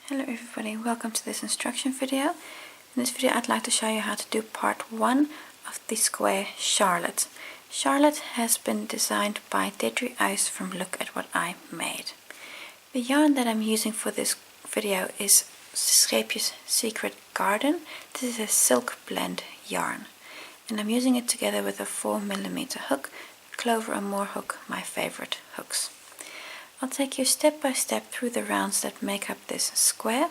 Hello everybody, welcome to this instruction video. In this video I'd like to show you how to do part 1 of the square Charlotte. Charlotte has been designed by Deirdre Ice from Look at What I Made. The yarn that I'm using for this video is Scheepjes Secret Garden. This is a silk blend yarn and I'm using it together with a 4mm hook, Clover and Moor hook, my favorite hooks. I'll take you step by step through the rounds that make up this square.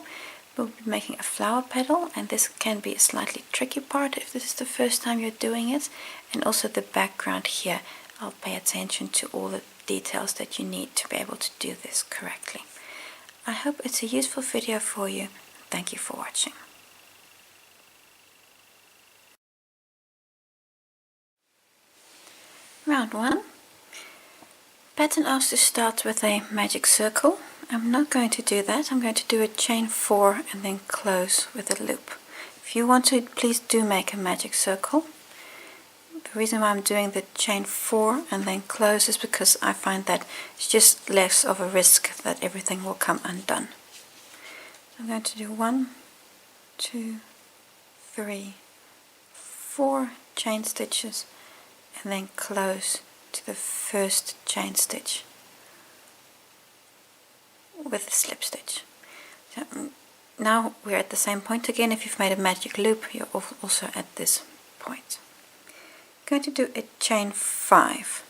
We'll be making a flower petal, and this can be a slightly tricky part if this is the first time you're doing it. And also the background here, I'll pay attention to all the details that you need to be able to do this correctly. I hope it's a useful video for you. Thank you for watching. Round 1. Pattern asks to start with a magic circle. I'm not going to do that. I'm going to do a chain 4 and then close with a loop. If you want to, please do make a magic circle. The reason why I'm doing the chain 4 and then close is because I find that it's just less of a risk that everything will come undone. I'm going to do 1, 2, 3, 4 chain stitches and then close to the first chain stitch with a slip stitch. So now we're at the same point again. If you've made a magic loop, you're also at this point. I'm going to do a chain 5.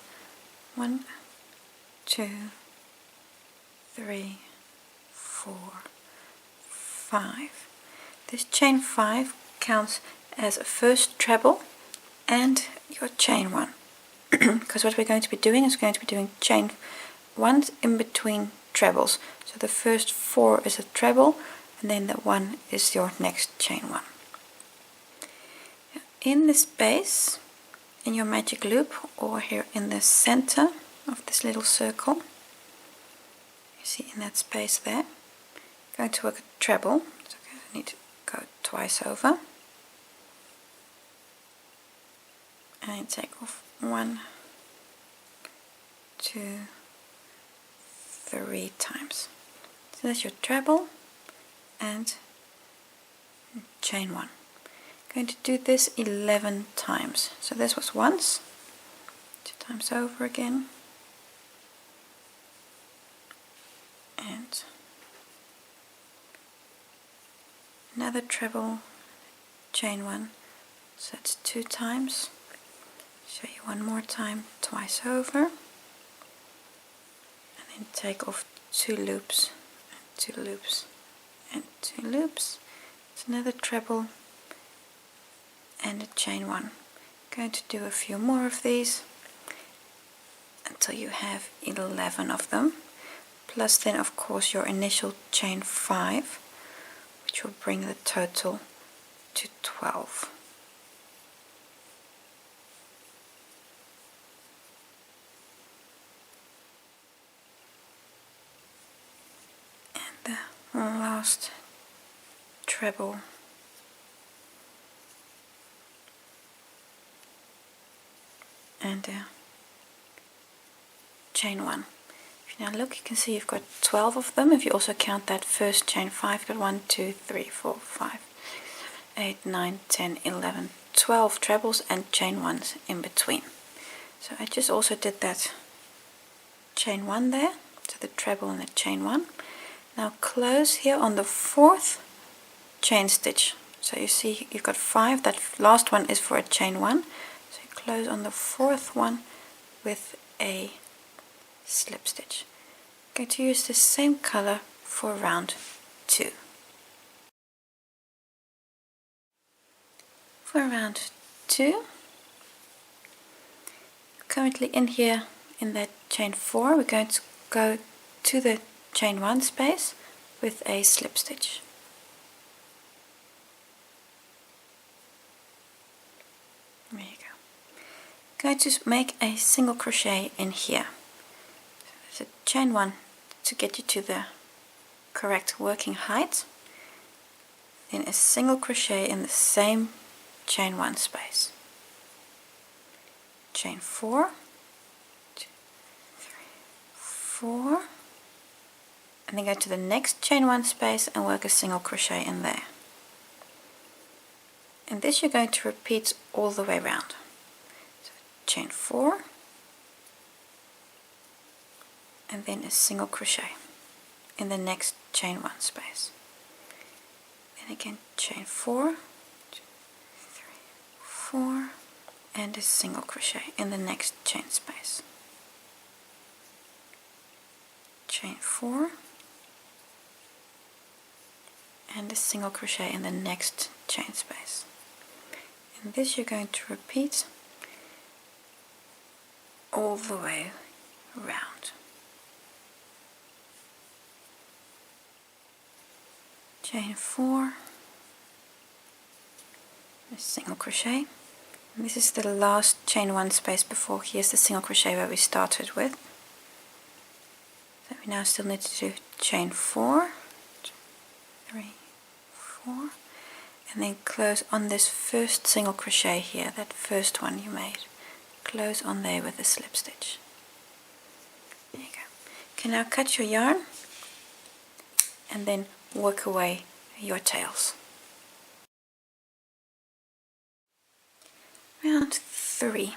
1, 2, 3, 4, 5. This chain 5 counts as a first treble and your chain 1. Because what we're going to be doing is going to be doing chain 1s in between trebles. So the first 4 is a treble and then the 1 is your next chain 1. In this space, in your magic loop, or here in the center of this little circle, you see in that space there, I'm going to work a treble. So I need to go twice over and then take off 1, 2, 3 times. So that's your treble and chain 1. I'm going to do this 11 times. So this was once, 2 times over again, and another treble, chain 1. So that's 2 times. Show you one more time, twice over, and then take off 2 loops, and 2 loops, and 2 loops. It's another treble and a chain 1. I'm going to do a few more of these until you have 11 of them, plus then of course your initial chain 5, which will bring the total to 12. Last treble and chain 1. If you now look, you can see you've got 12 of them. If you also count that first chain 5, you've got 1, 2, 3, 4, 5, 8, 9, 10, 11, 12 trebles and chain 1s in between. So I just also did that chain 1 there, so the treble and the chain 1. Now close here on the 4th chain stitch. So you see you've got 5, that last one is for a chain 1. So you close on the 4th one with a slip stitch. I'm going to use the same color for round 2. For round 2, currently in here in that chain 4, we're going to go to the chain 1 space with a slip stitch. There you go. Going to make a single crochet in here. So there's a chain 1 to get you to the correct working height, then a single crochet in the same chain 1 space. Chain 4, 2, 3, 4, and then go to the next chain 1 space and work a single crochet in there. And this you're going to repeat all the way around. So chain 4 and then a single crochet in the next chain 1 space. Then again chain 4, 2, 3, 4 and a single crochet in the next chain space. Chain 4 and a single crochet in the next chain space. And this you're going to repeat all the way around. Chain 4, a single crochet, and this is the last chain 1 space before here's the single crochet where we started with. So we now still need to do chain 4, 2, 3, 4, and then close on this first single crochet here, that first one you made. Close on there with a slip stitch. There you go. You can now cut your yarn and then work away your tails. Round 3.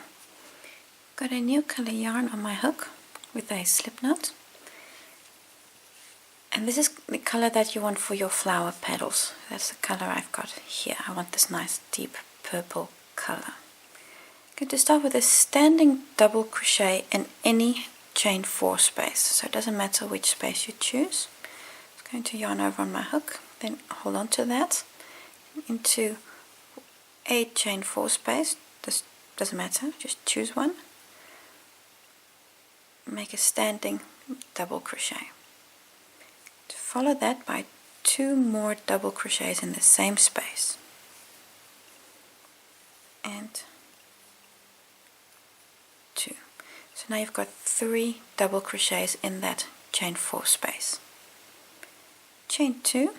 Got a new color yarn on my hook with a slip knot. And this is the color that you want for your flower petals. That's the color I've got here. I want this nice deep purple color. I'm going to start with a standing double crochet in any chain 4 space. So it doesn't matter which space you choose. I'm going to yarn over on my hook, then hold on to that into a chain 4 space. This doesn't matter, just choose one. Make a standing double crochet. Follow that by 2 more double crochets in the same space, and 2. So now you've got 3 double crochets in that chain 4 space. Chain 2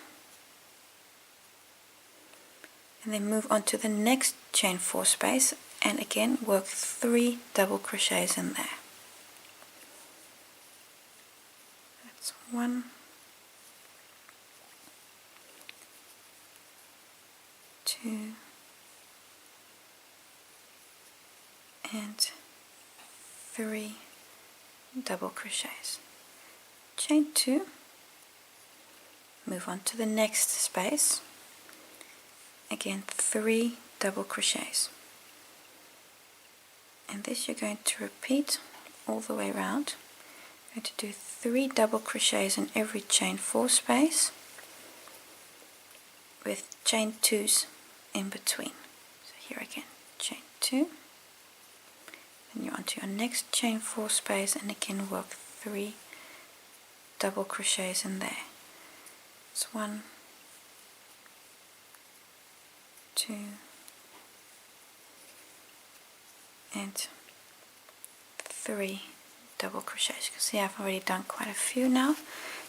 and then move on to the next chain 4 space and again work 3 double crochets in there. That's 1, 2 and 3 double crochets. Chain 2, move on to the next space, again 3 double crochets, and this you're going to repeat all the way around. You're going to do 3 double crochets in every chain 4 space with chain 2s in between. So here again, chain 2, then you're onto your next chain 4 space and again work 3 double crochets in there. It's 1, 2 and 3 double crochets. You can see I've already done quite a few now.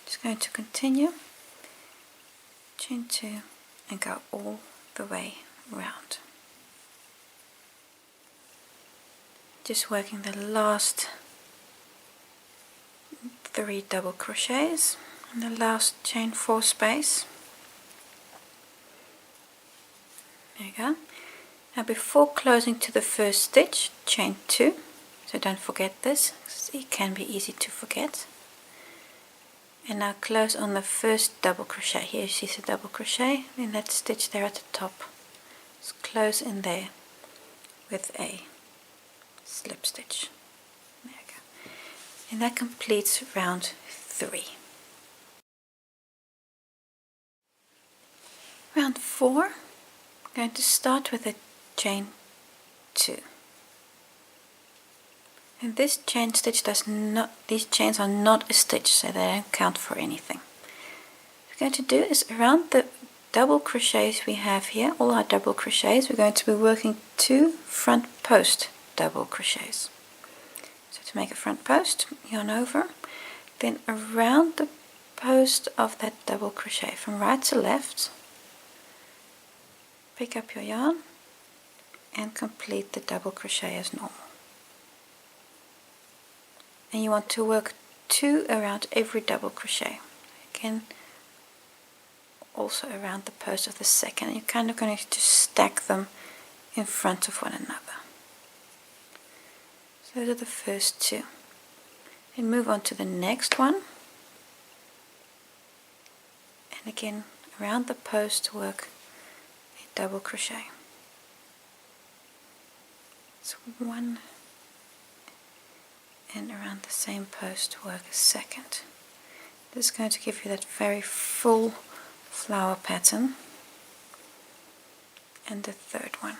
Just going to continue, chain 2 and go all the way around. Just working the last 3 double crochets in the last chain 4 space. There you go. Now before closing to the first stitch, chain 2. So don't forget this, it can be easy to forget. And now close on the first double crochet. Here you see the double crochet in that stitch there at the top. Just close in there with a slip stitch. There you go. And that completes round 3. Round 4, I'm going to start with a chain 2. And this chain stitch does not, these chains are not a stitch, so they don't count for anything. What we're going to do is around the double crochets we have here, all our double crochets, we're going to be working 2 front post double crochets. So to make a front post, yarn over, then around the post of that double crochet from right to left, pick up your yarn and complete the double crochet as normal. And you want to work 2 around every double crochet. again also around the post of the second. You're kind of going to stack them in front of one another. So those are the first two. Then move on to the next one, and again around the post work a double crochet. So one, and around the same post work a second. This is going to give you that very full flower pattern. And the third one.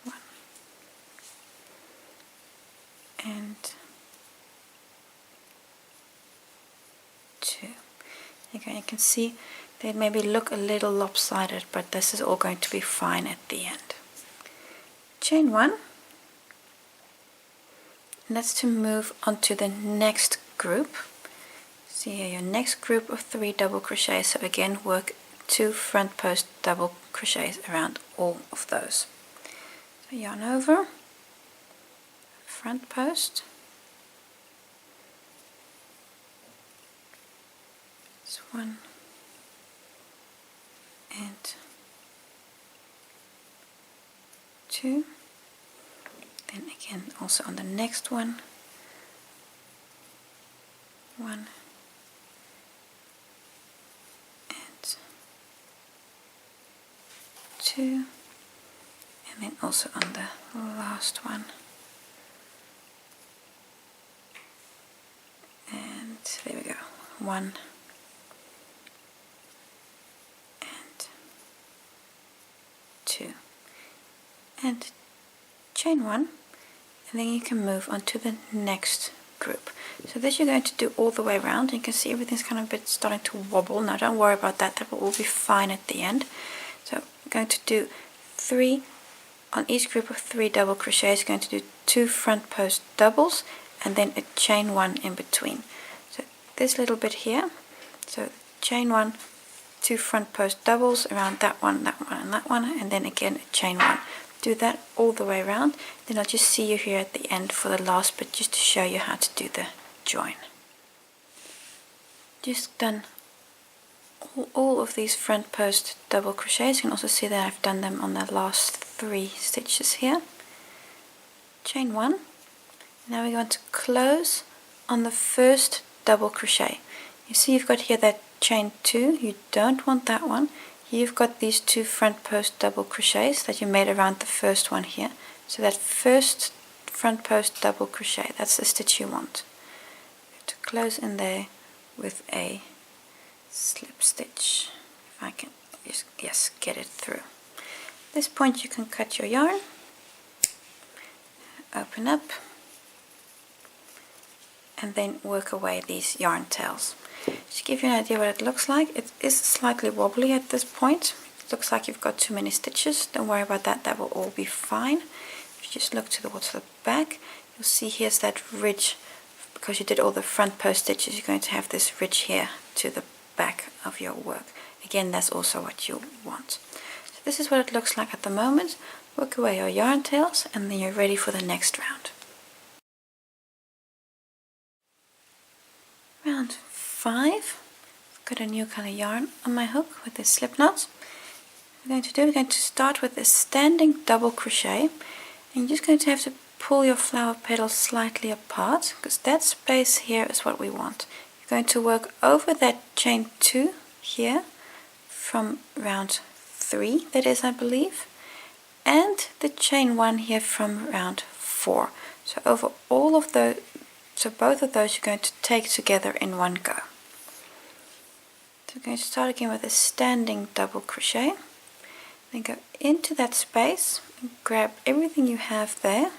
One. And two. Okay, you can see they maybe look a little lopsided, but this is all going to be fine at the end. Chain one. And that's to move on to the next group. See here, your next group of 3 double crochets. So again, work 2 front post double crochets around all of those. So yarn over, front post, this one, and 2. Then again also on the next one, 1 and 2, and then also on the last one, and there we go, 1 and 2, and chain 1. And then you can move on to the next group. So this you're going to do all the way around. You can see everything's kind of a bit starting to wobble. Now don't worry about that, that will all be fine at the end. So I'm going to do 3 on each group of 3 double crochets. You're going to do 2 front post doubles and then a chain 1 in between. So this little bit here, so chain 1, 2 front post doubles around that one, and that one, and then again a chain 1. Do that all the way around, then I'll just see you here at the end for the last bit, just to show you how to do the join. Just done all of these front post double crochets. You can also see that I've done them on the last 3 stitches here. Chain 1. Now we're going to close on the first double crochet. You see you've got here that chain 2, you don't want that one. You've got these 2 front post double crochets that you made around the first one here. So that first front post double crochet, that's the stitch you want. You have to close in there with a slip stitch. If I can just, yes, get it through. At this point you can cut your yarn, open up, and then work away these yarn tails. To give you an idea what it looks like, it is slightly wobbly at this point. It looks like you've got too many stitches. Don't worry about that, that will all be fine. If you just look towards the back, you'll see here's that ridge. Because you did all the front post stitches, you're going to have this ridge here to the back of your work. Again, that's also what you want. So this is what it looks like at the moment. Work away your yarn tails and then you're ready for the next round. Round 5. I've got a new color yarn on my hook with this slip knot. We're going to start with a standing double crochet, and you're just going to have to pull your flower petals slightly apart, because that space here is what we want. You're going to work over that chain 2 here from round 3, that is, I believe, and the chain 1 here from round 4. So over all of those, so both of those you're going to take together in one go. So we're going to start again with a standing double crochet, then go into that space and grab everything you have there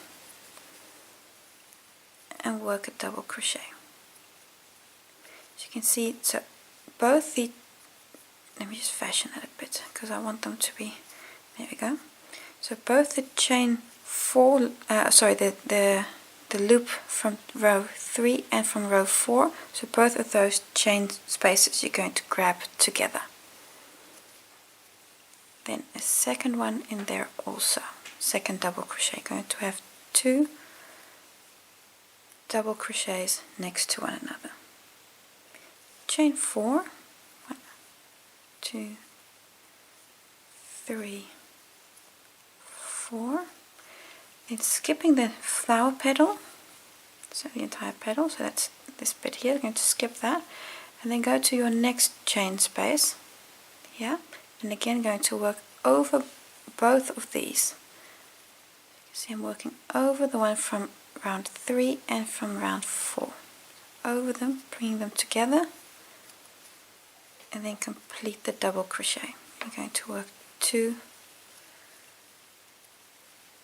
and work a double crochet. As you can see, so both the, let me just fashion that a bit because I want them to be, there we go. So both the chain 4, the loop from row 3 and from row 4, so both of those chain spaces you're going to grab together. Then a second one in there also, second double crochet, going to have 2 double crochets next to one another. Chain 4, 1, 2, 3, 4. It's skipping the flower petal, so the entire petal, so that's this bit here. You're going to skip that, and then go to your next chain space here, and again going to work over both of these. You see I'm working over the one from round 3 and from round 4. Over them, bringing them together, and then complete the double crochet. You're going to work 2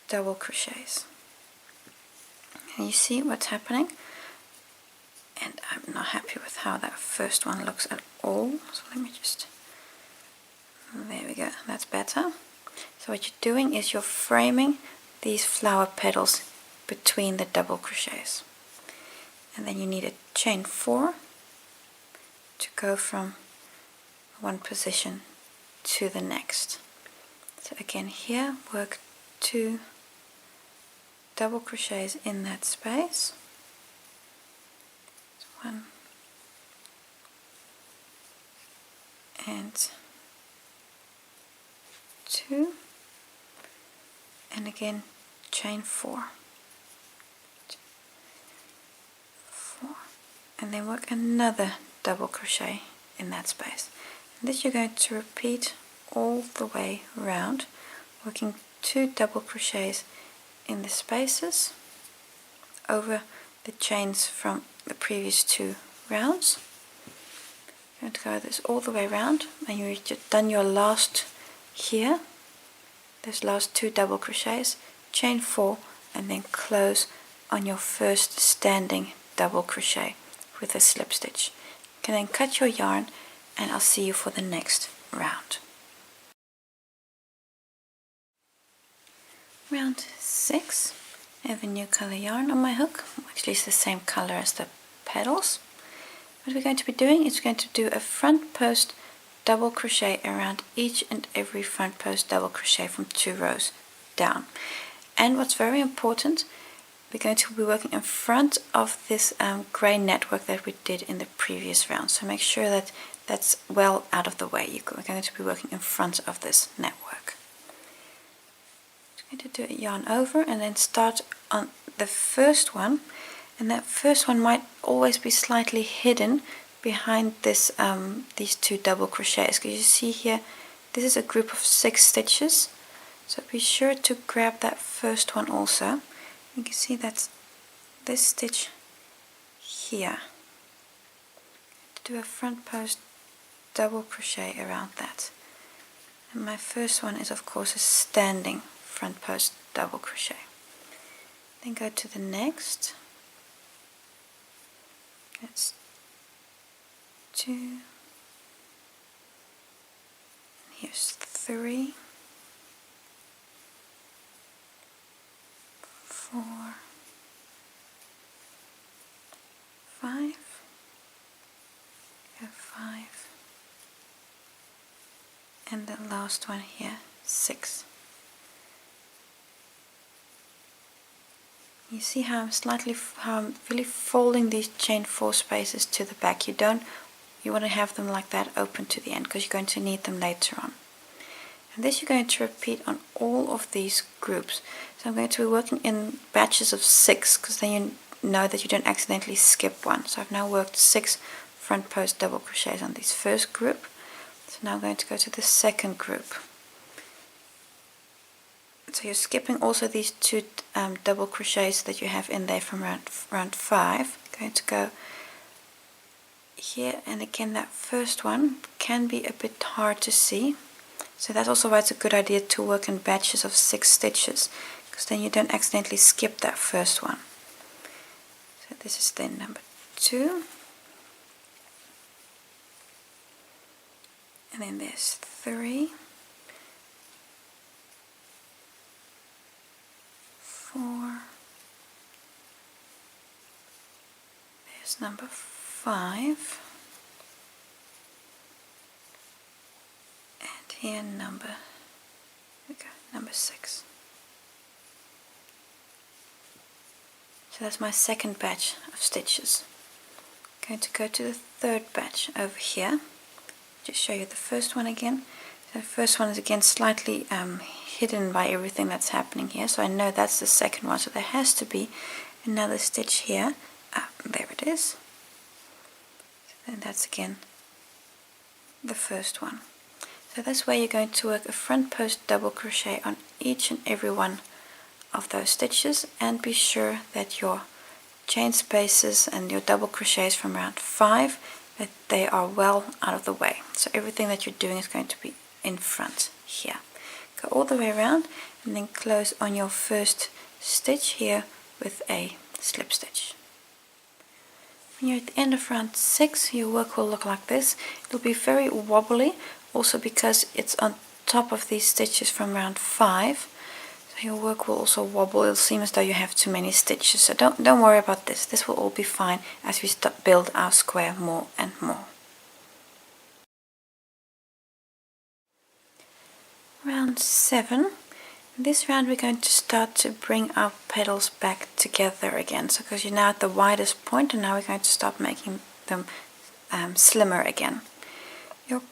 double crochets. And you see what's happening, and I'm not happy with how that first one looks at all, so let me just, there we go, that's better. So what you're doing is you're framing these flower petals between the double crochets, and then you need a chain 4 to go from one position to the next. So again here, work 2 double crochets in that space. 1 and 2, and again chain 4, 2, 4, and then work another double crochet in that space. And this you're going to repeat all the way around, working 2 double crochets in the spaces over the chains from the previous 2 rounds. You're going to go this all the way around, and you've just done your last here, those last 2 double crochets, chain 4, and then close on your first standing double crochet with a slip stitch. You can then cut your yarn, and I'll see you for the next round. Round 6, I have a new color yarn on my hook. Actually it's the same color as the petals. What we're going to be doing is we're going to do a front post double crochet around each and every front post double crochet from 2 rows down. And what's very important, we're going to be working in front of this grey network that we did in the previous round. So make sure that that's well out of the way. We're going to be working in front of this network. I'm going to do a yarn over and then start on the first one, and that first one might always be slightly hidden behind this these 2 double crochets, because you see here this is a group of 6 stitches, so be sure to grab that first one also. You can see that's this stitch here. To do a front post double crochet around that, and my first one is of course a standing front post double crochet. Then go to the next. That's 2, and here's 3, 4, 5, 5, and the last one here, 6. You see how I'm really folding these chain 4 spaces to the back. You want to have them like that open to the end, because you're going to need them later on. And this you're going to repeat on all of these groups. So I'm going to be working in batches of 6, because then you know that you don't accidentally skip one. So I've now worked 6 front post double crochets on this first group. So now I'm going to go to the second group. So you're skipping also these 2 double crochets that you have in there from round 5. Going to go here, and again that first one can be a bit hard to see, so that's also why it's a good idea to work in batches of 6 stitches, because then you don't accidentally skip that first one. So this is then number 2, and then there's 3, 4, there's number 5, and here number 6. So that's my second batch of stitches. I'm going to go to the third batch over here. Just show you the first one again. So the first one is again slightly hidden by everything that's happening here, so I know that's the second one, so there has to be another stitch here. There it is. So then that's again the first one. So this way you're going to work a front post double crochet on each and every one of those stitches, and be sure that your chain spaces and your double crochets from round 5, that they are well out of the way. So everything that you're doing is going to be in front here. Go all the way around and then close on your first stitch here with a slip stitch. When you're at the end of round 6, your work will look like this. It'll be very wobbly, also because it's on top of these stitches from round 5. So your work will also wobble. It'll seem as though you have too many stitches. So don't worry about this. This will all be fine as we build our square more and more. Round 7. This round we're going to start to bring our petals back together again. So because you're now at the widest point, and now we're going to start making them slimmer again. You're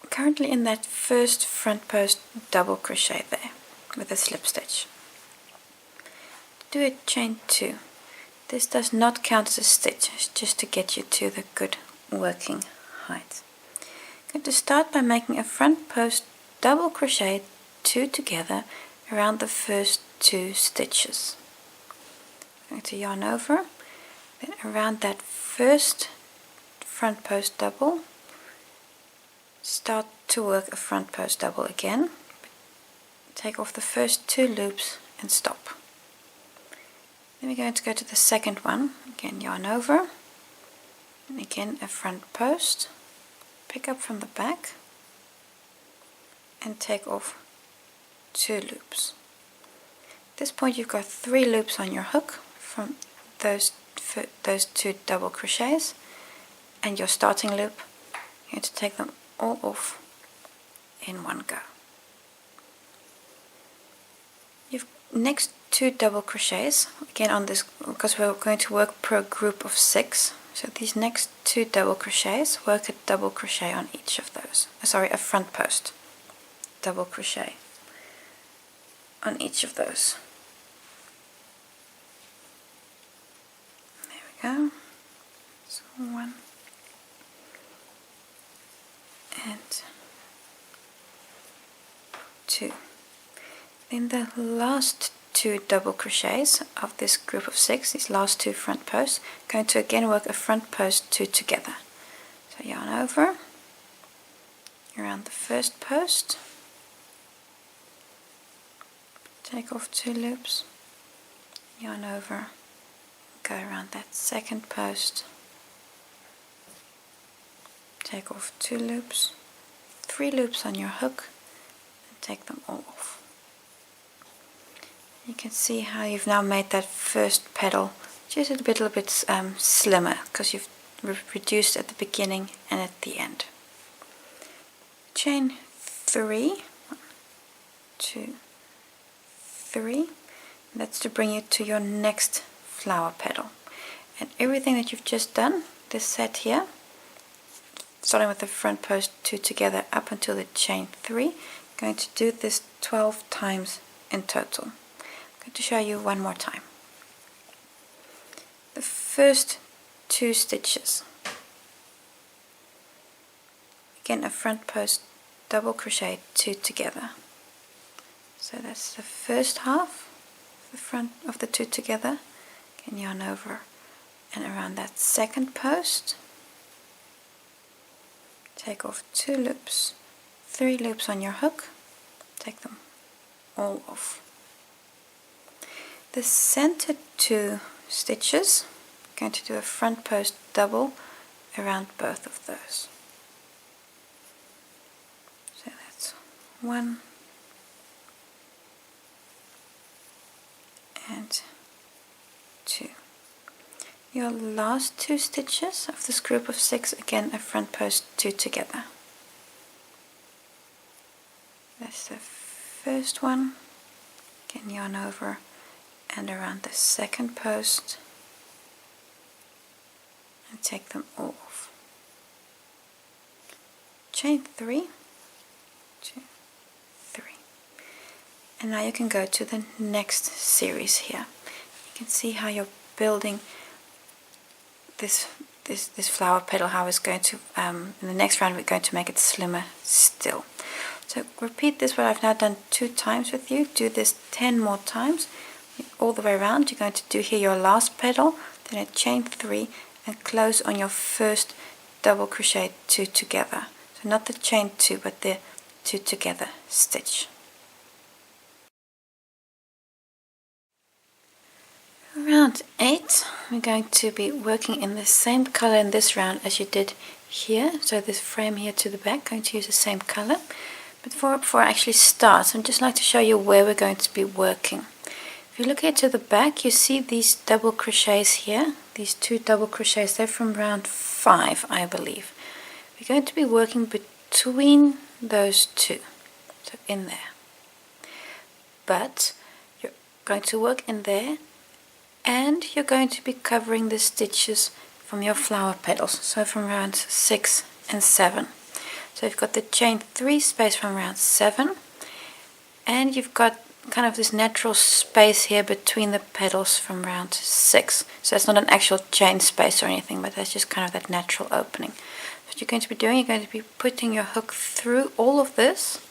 currently in that first front post double crochet there with a slip stitch. Do a chain 2. This does not count as a stitch, it's just to get you to the good working height. I'm going to start by making a front post double crochet 2 together around the first 2 stitches. I'm going to yarn over, then around that first front post double, start to work a front post double again. Take off the first 2 loops and stop. Then we're going to go to the second one, again yarn over, and again a front post, pick up from the back and take off 2 loops. At this point you've got 3 loops on your hook from those 2 double crochets, and your starting loop, you're going to take them all off in one go. You've next 2 double crochets again on this, because we're going to work per group of 6. So these next 2 double crochets, work a double crochet on each of those. Sorry, a front post double crochet on each of those. There we go. So 1 and 2. Then the last 2 double crochets of this group of 6, these last 2 front posts, going to again work a front post 2 together. So yarn over, around the first post, take off 2 loops, yarn over, go around that second post, take off 2 loops, 3 loops on your hook, and take them all off. You can see how you've now made that first petal just a little bit slimmer, because you've reduced at the beginning and at the end. Chain 3, 1, 2, 3. That's to bring you to your next flower petal. And everything that you've just done, this set here, starting with the front post 2 together up until the chain 3, going to do this 12 times in total. I'm going to show you one more time. The first 2 stitches, again a front post double crochet 2 together. So that's the first half, the front of the 2 together, again yarn over and around that second post, take off 2 loops, 3 loops on your hook, take them all off. The center 2 stitches, I'm going to do a front post double around both of those. So that's 1 and 2. Your last 2 stitches of this group of 6, again a front post 2 together. That's the first one, again yarn over and around the second post, and take them off. Chain 3, 2, 3, and now you can go to the next series here. You can see how you're building this flower petal, how it's going to, in the next round we're going to make it slimmer still. So repeat this, what I've now done 2 times with you. Do this 10 more times, all the way around. You're going to do here your last petal, then a chain 3, and close on your first double crochet 2 together. So not the chain 2, but the 2 together stitch. Round 8, we're going to be working in the same color in this round as you did here. So this frame here to the back, going to use the same color. But before I actually start, I'd just like to show you where we're going to be working. If you look here to the back, you see these double crochets here. These 2 double crochets, they're from round 5, I believe. We're going to be working between those 2, so in there. But you're going to work in there, and you're going to be covering the stitches from your flower petals, so from round 6 and 7. So you've got the chain 3 space from round 7, and you've got kind of this natural space here between the petals from round 6. So it's not an actual chain space or anything, but that's just kind of that natural opening. So what you're going to be doing, you're going to be putting your hook through all of this,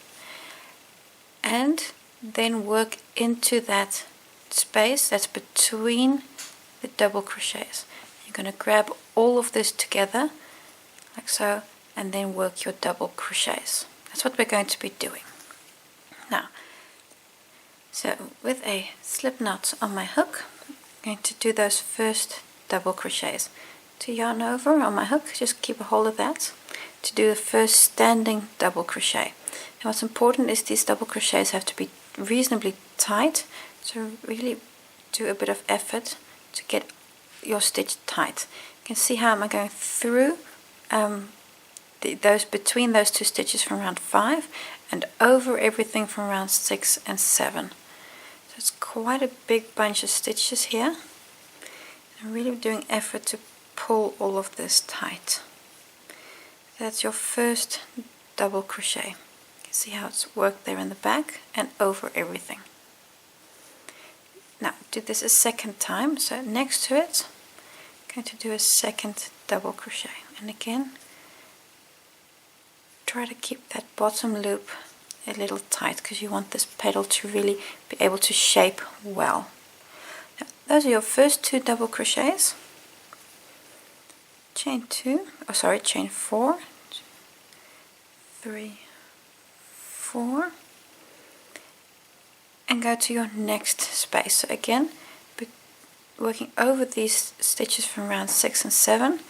and then work into that space that's between the double crochets. You're going to grab all of this together like so, and then work your double crochets. That's what we're going to be doing now. So with a slip knot on my hook, I'm going to do those first double crochets. To yarn over on my hook, just keep a hold of that to do the first standing double crochet. And what's important is these double crochets have to be reasonably tight. So really do a bit of effort to get your stitch tight. You can see how I'm going through those between those 2 stitches from round 5 and over everything from round 6 and 7. So it's quite a big bunch of stitches here. I'm really doing effort to pull all of this tight. That's your first double crochet. You can see how it's worked there in the back and over everything. Now do this a second time, so next to it I'm going to do a second double crochet, and again try to keep that bottom loop a little tight because you want this petal to really be able to shape well. Now, those are your first 2 double crochets. Chain 4, 3, 4, and go to your next space. So again, working over these stitches from round 6 and 7,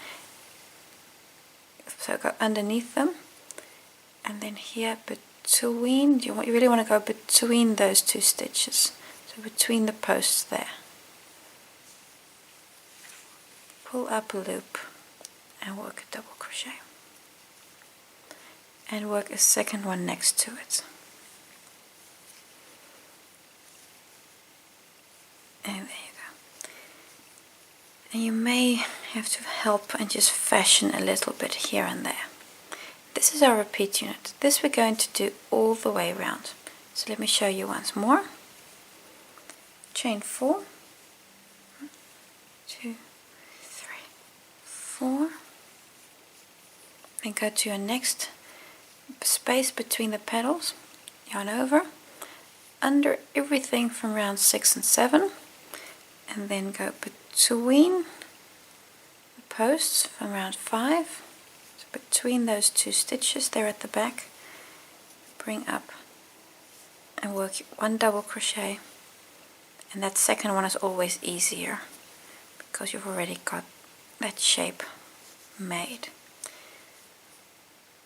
so go underneath them, and then here between, you really want to go between those 2 stitches, so between the posts there. Pull up a loop and work a double crochet, and work a second one next to it. And there you go. And you may have to help and just fashion a little bit here and there. This is our repeat unit. This we're going to do all the way around. So let me show you once more. Chain 4, 2, 3, 4. Then go to your next space between the petals. Yarn over, under everything from round 6 and 7. And then go between the posts from round 5, so between those 2 stitches there at the back, bring up and work 1 double crochet, and that second one is always easier because you've already got that shape made.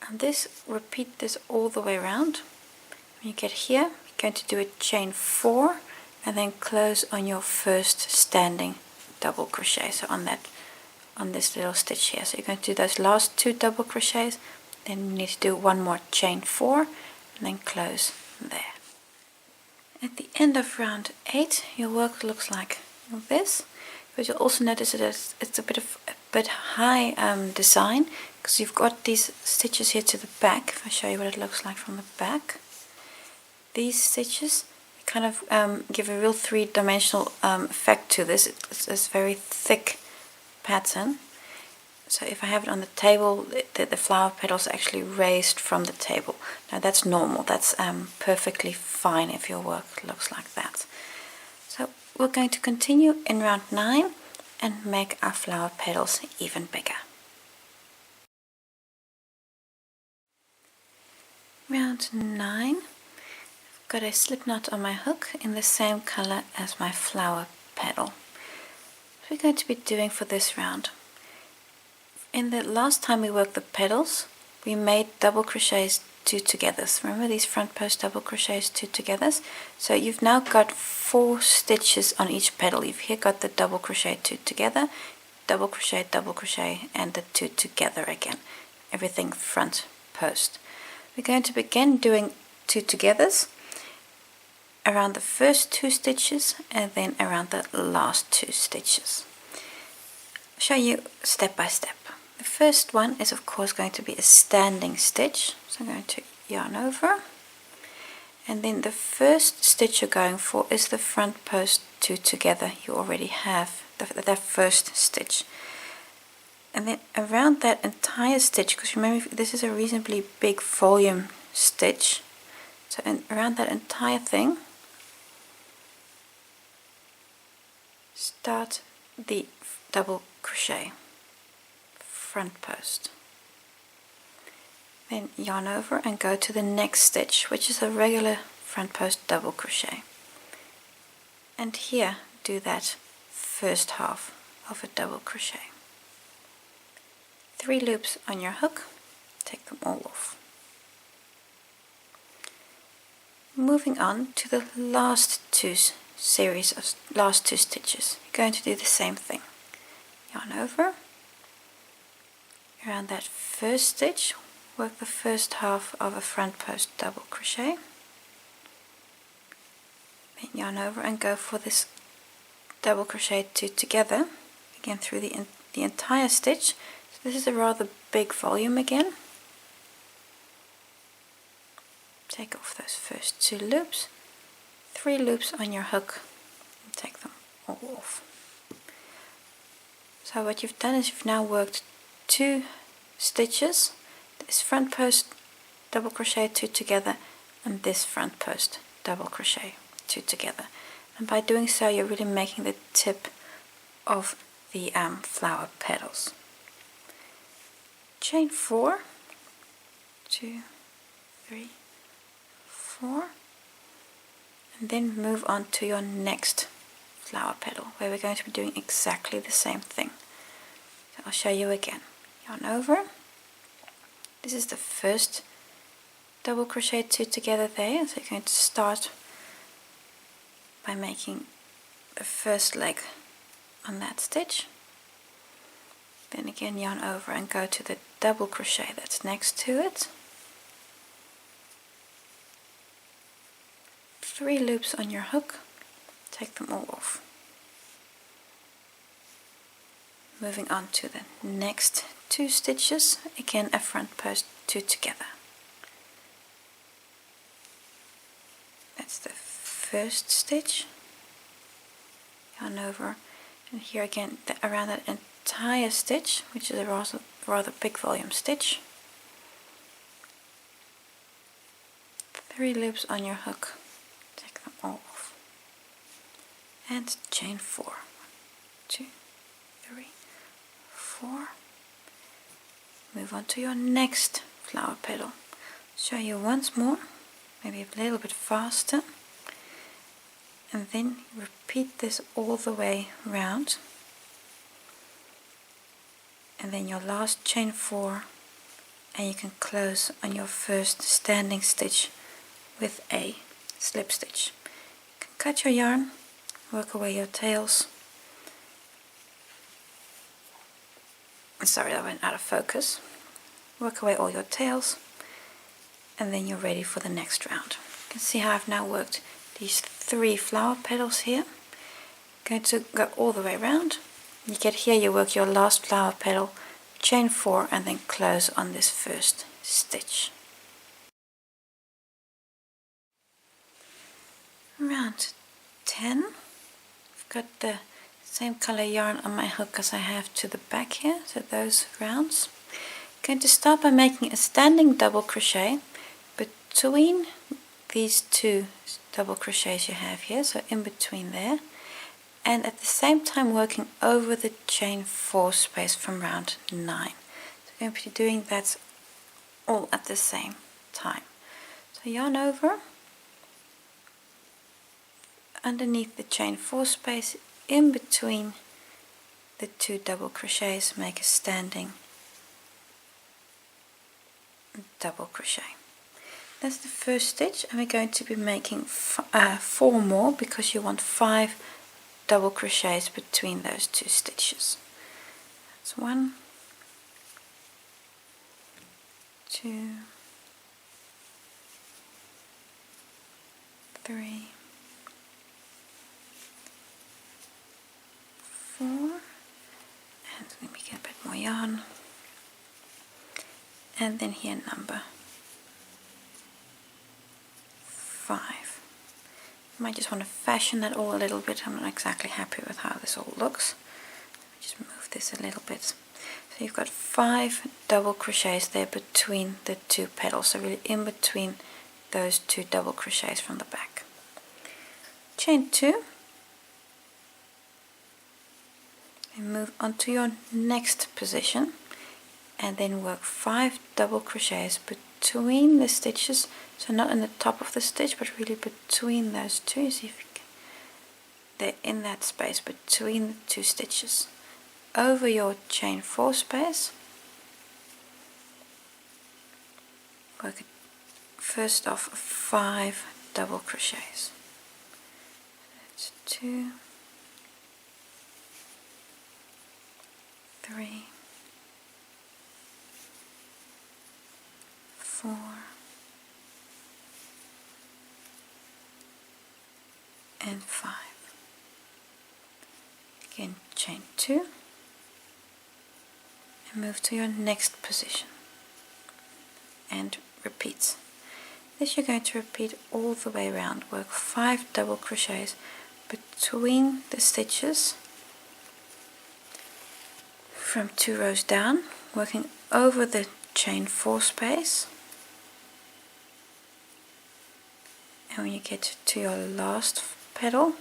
And this, repeat this all the way around. When you get here, you're going to do a chain 4 and then close on your first standing double crochet, so on this little stitch here. So you're going to do those last 2 double crochets, then you need to do 1 more chain 4 and then close there. At the end of round 8 your work looks like this, but you'll also notice that it's a bit of a bit high design, because you've got these stitches here to the back. If I show you what it looks like from the back, these stitches kind of give a real three-dimensional effect to this. It's this very thick pattern. So if I have it on the table, the flower petals are actually raised from the table. Now that's normal, that's perfectly fine if your work looks like that. So we're going to continue in round 9 and make our flower petals even bigger. Round 9, I've got a slip knot on my hook in the same color as my flower petal. What we're going to be doing for this round. In the last time we worked the petals, we made double crochets 2 togethers. Remember these front post double crochets 2 togethers? So you've now got 4 stitches on each petal. You've here got the double crochet 2 together, double crochet, and the 2 together again. Everything front post. We're going to begin doing 2 togethers around the first 2 stitches and then around the last 2 stitches. I'll show you step by step. The first one is of course going to be a standing stitch, so I'm going to yarn over, and then the first stitch you're going for is the front post 2 together. You already have that first stitch, and then around that entire stitch, because remember this is a reasonably big volume stitch, so around that entire thing start the double crochet front post, then yarn over and go to the next stitch, which is a regular front post double crochet, and here do that first half of a double crochet. 3 loops on your hook, take them all off. Moving on to the last 2 series of last 2 stitches, you're going to do the same thing. Yarn over, around that first stitch, work the first half of a front post double crochet, then yarn over and go for this double crochet 2 together, again through the entire stitch. So this is a rather big volume again. Take off those first 2 loops, 3 loops on your hook, and take them all off. So what you've done is you've now worked 2 stitches, this front post double crochet 2 together, and this front post double crochet 2 together, and by doing so you're really making the tip of the flower petals. Chain 4, 2, 3, 4, and then move on to your next flower petal, where we're going to be doing exactly the same thing. So I'll show you again. Yarn over, this is the first double crochet 2 together there, so you're going to start by making the first leg on that stitch, then again yarn over and go to the double crochet that's next to it, 3 loops on your hook, take them all off. Moving on to the next 2 stitches, again a front post 2 together. That's the first stitch, yarn over, and here again around that entire stitch, which is a rather big volume stitch, 3 loops on your hook, take them all off, and chain 4, 1, 2, 3, 4. Move on to your next flower petal. Show you once more, maybe a little bit faster, and then repeat this all the way round, and then your last chain 4, and you can close on your first standing stitch with a slip stitch. You can cut your yarn, work away your tails. Sorry, that went out of focus. Work away all your tails, and then you're ready for the next round. You can see how I've now worked these 3 flower petals here. I'm going to go all the way around, You get here, you work your last flower petal, chain 4 and then close on this first stitch. Round 10. I've got the same color yarn on my hook as I have to the back here, so those rounds. I'm going to start by making a standing double crochet between these two double crochets you have here, so in between there, and at the same time working over the chain 4 space from round 9. So I'm going to be doing that all at the same time. So yarn over, underneath the chain 4 space, in between the two double crochets, make a standing double crochet. That's the first stitch, and we're going to be making 4 more because you want 5 double crochets between those 2 stitches. That's 1, 2, 3, 4, and let me get a bit more yarn, and then here number 5. You might just want to fashion that all a little bit. I'm not exactly happy with how this all looks. Let me just move this a little bit. So you've got 5 double crochets there between the 2 petals, so really in between those 2 double crochets from the back. Chain 2 and move on to your next position, and then work 5 double crochets between the stitches, so not in the top of the stitch but really between those 2. See if you can, they're in that space between the 2 stitches, over your chain 4 space. Work it first off 5 double crochets. That's 2, 3, 4, and 5. Again, chain 2 and move to your next position and repeat. This you're going to repeat all the way around. Work 5 double crochets between the stitches from 2 rows down, working over the chain 4 space, and when you get to your last petal,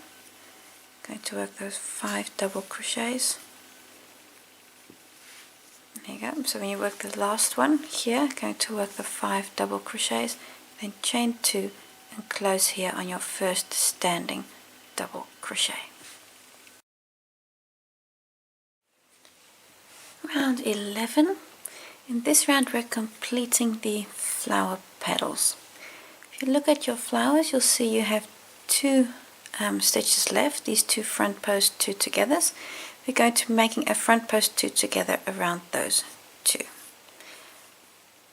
going to work those 5 double crochets. There you go. So when you work the last one here, going to work the 5 double crochets, then chain 2 and close here on your first standing double crochet. Round 11. In this round we're completing the flower petals. If you look at your flowers, you'll see you have 2 stitches left, these 2 front post 2 togethers. We're going to be making a front post 2 together around those 2.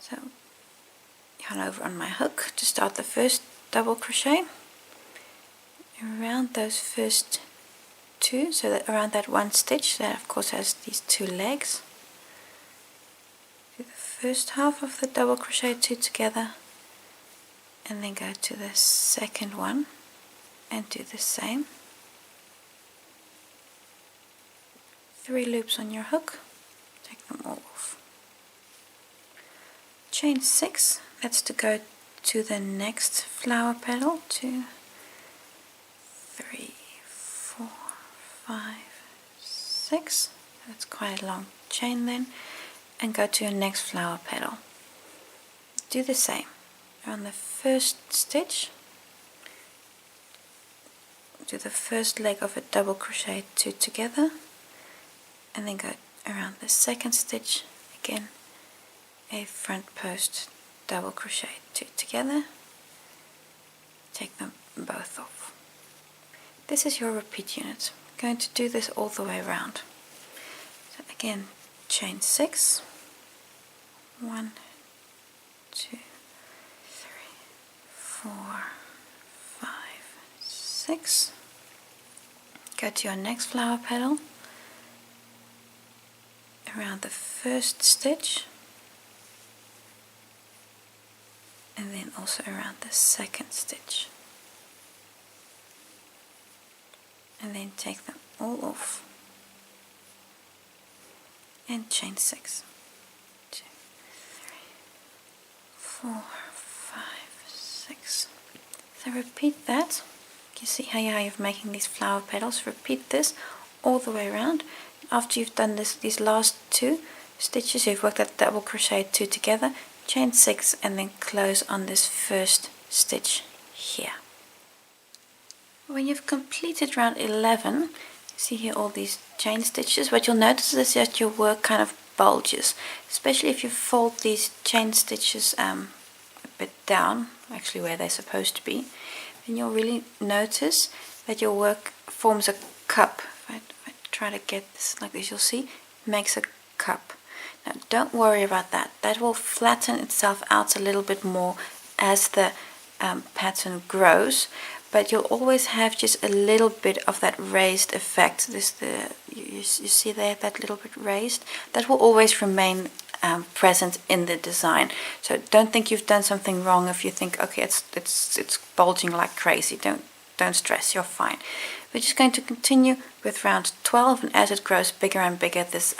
So yarn over on my hook to start the first double crochet around those first 2, so that around that 1 stitch that of course has these 2 legs. Do the first half of the double crochet 2 together, and then go to the second one and do the same. 3 loops on your hook, take them all off. Chain 6, that's to go to the next flower petal. 2, 3, 4, 5, 6. That's quite a long chain then, and go to your next flower petal. Do the same on the first stitch. Do the first leg of a double crochet 2 together, and then go around the second stitch, again a front post double crochet 2 together, take them both off. This is your repeat unit. I'm going to do this all the way around. So again, chain 6, 1, 2, 3, 4, 5, 6. Go to your next flower petal, around the first stitch, and then also around the second stitch, and then take them all off and chain 6. 2, 3, 4, 5, 6. So repeat that. You see how you're making these flower petals. Repeat this all the way around. After you've done these last 2 stitches, you've worked that double crochet 2 together, chain 6, and then close on this first stitch here. When you've completed round 11, you see here all these chain stitches. What you'll notice is that your work kind of bulges, especially if you fold these chain stitches a bit down, actually where they're supposed to be. Then you'll really notice that your work forms a cup. If I try to get this like this, you'll see it makes a cup. Now don't worry about that. That will flatten itself out a little bit more as the pattern grows, but you'll always have just a little bit of that raised effect. You see there, that little bit raised? That will always remain present in the design. So don't think you've done something wrong if you think, okay, it's bulging like crazy. Don't stress, you're fine. We're just going to continue with round 12, and as it grows bigger and bigger, this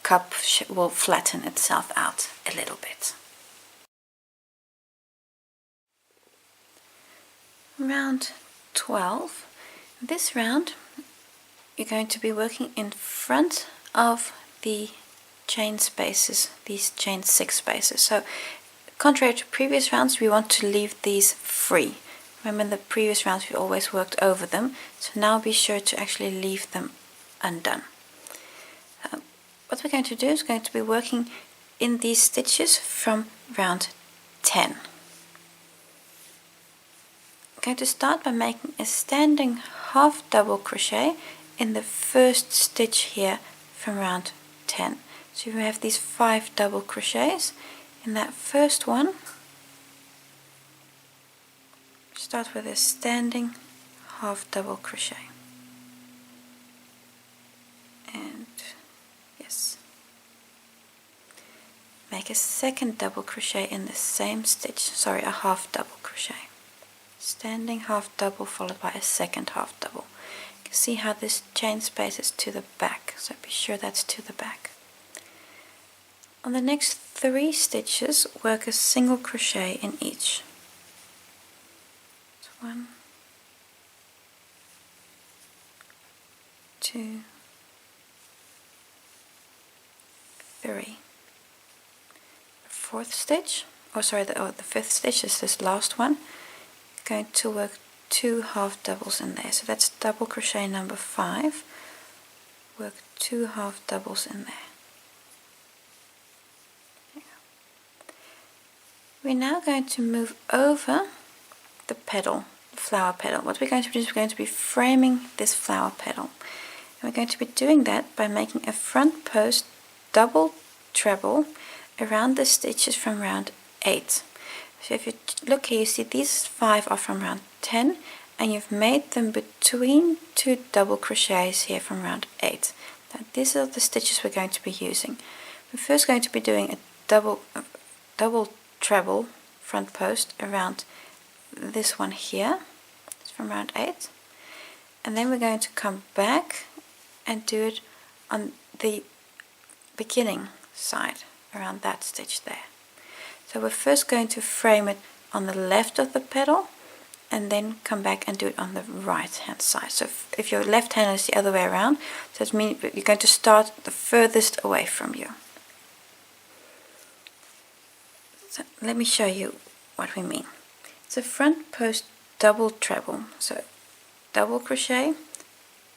cup will flatten itself out a little bit. Round 12. This round you're going to be working in front of the chain spaces, these chain 6 spaces. So contrary to previous rounds, we want to leave these free. Remember, in the previous rounds we always worked over them, so now be sure to actually leave them undone. What we're going to do is going to be working in these stitches from round 10. I'm going to start by making a standing half double crochet in the first stitch here from round 10. So you have these 5 double crochets. In that first one, start with a standing half double crochet. And yes, make a second double crochet in the same stitch, a half double crochet. Standing half double followed by a second half double. You can see how this chain space is to the back, so be sure that's to the back. On the next 3 stitches, work a single crochet in each. 1, 2, 3. The 4th stitch, the 5th stitch is this last one. You're going to work 2 half doubles in there. So that's double crochet number 5. Work 2 half doubles in there. We're now going to move over the petal, the flower petal. What we're going to do is we're going to be framing this flower petal. And we're going to be doing that by making a front post double treble around the stitches from round 8. So if you look here, you see these 5 are from round 10, and you've made them between 2 double crochets here from round 8. Now these are the stitches we're going to be using. We're first going to be doing a double treble front post around this one here. It's from round 8, and then we're going to come back and do it on the beginning side around that stitch there. So we're first going to frame it on the left of the petal and then come back and do it on the right hand side. So if your left hand is the other way around, so it means you're going to start the furthest away from you. So let me show you what we mean. It's a front post double treble. So double crochet,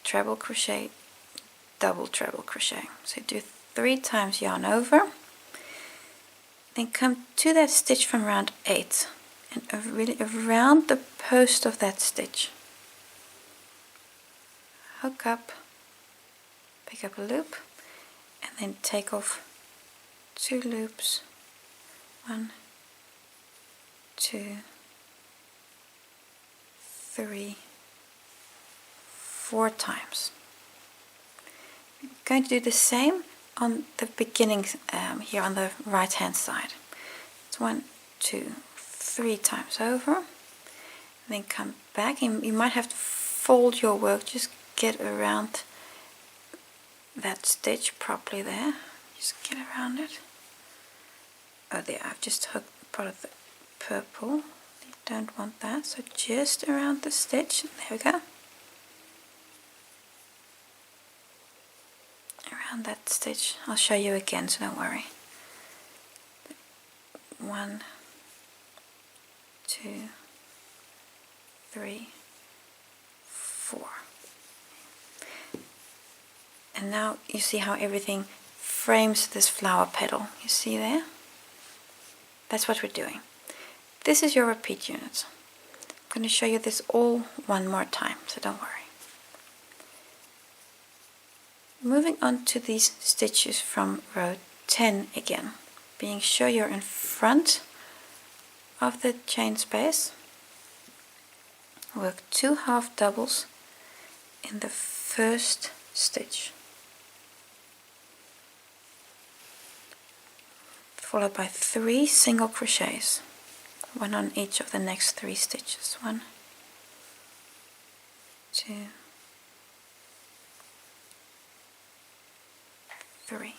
treble crochet, double treble crochet. So do 3 times yarn over, then come to that stitch from round 8 and really around the post of that stitch. Hook up, pick up a loop, and then take off 2 loops. 1, 2, 3, 4 times. I'm going to do the same on the beginning here on the right hand side. It's 1, 2, 3 times over, then come back, and you might have to fold your work, just get around that stitch properly there, just get around it. Oh, there, I've just hooked part of the purple, you don't want that, so just around the stitch, there we go. Around that stitch, I'll show you again, so don't worry. 1, 2, 3, 4. And now you see how everything frames this flower petal. You see there? That's what we're doing. This is your repeat unit. I'm going to show you this all one more time, so don't worry. Moving on to these stitches from row 10 again, being sure you're in front of the chain space. Work 2 half doubles in the first stitch, followed by 3 single crochets, 1 on each of the next 3 stitches. 1, 2, 3.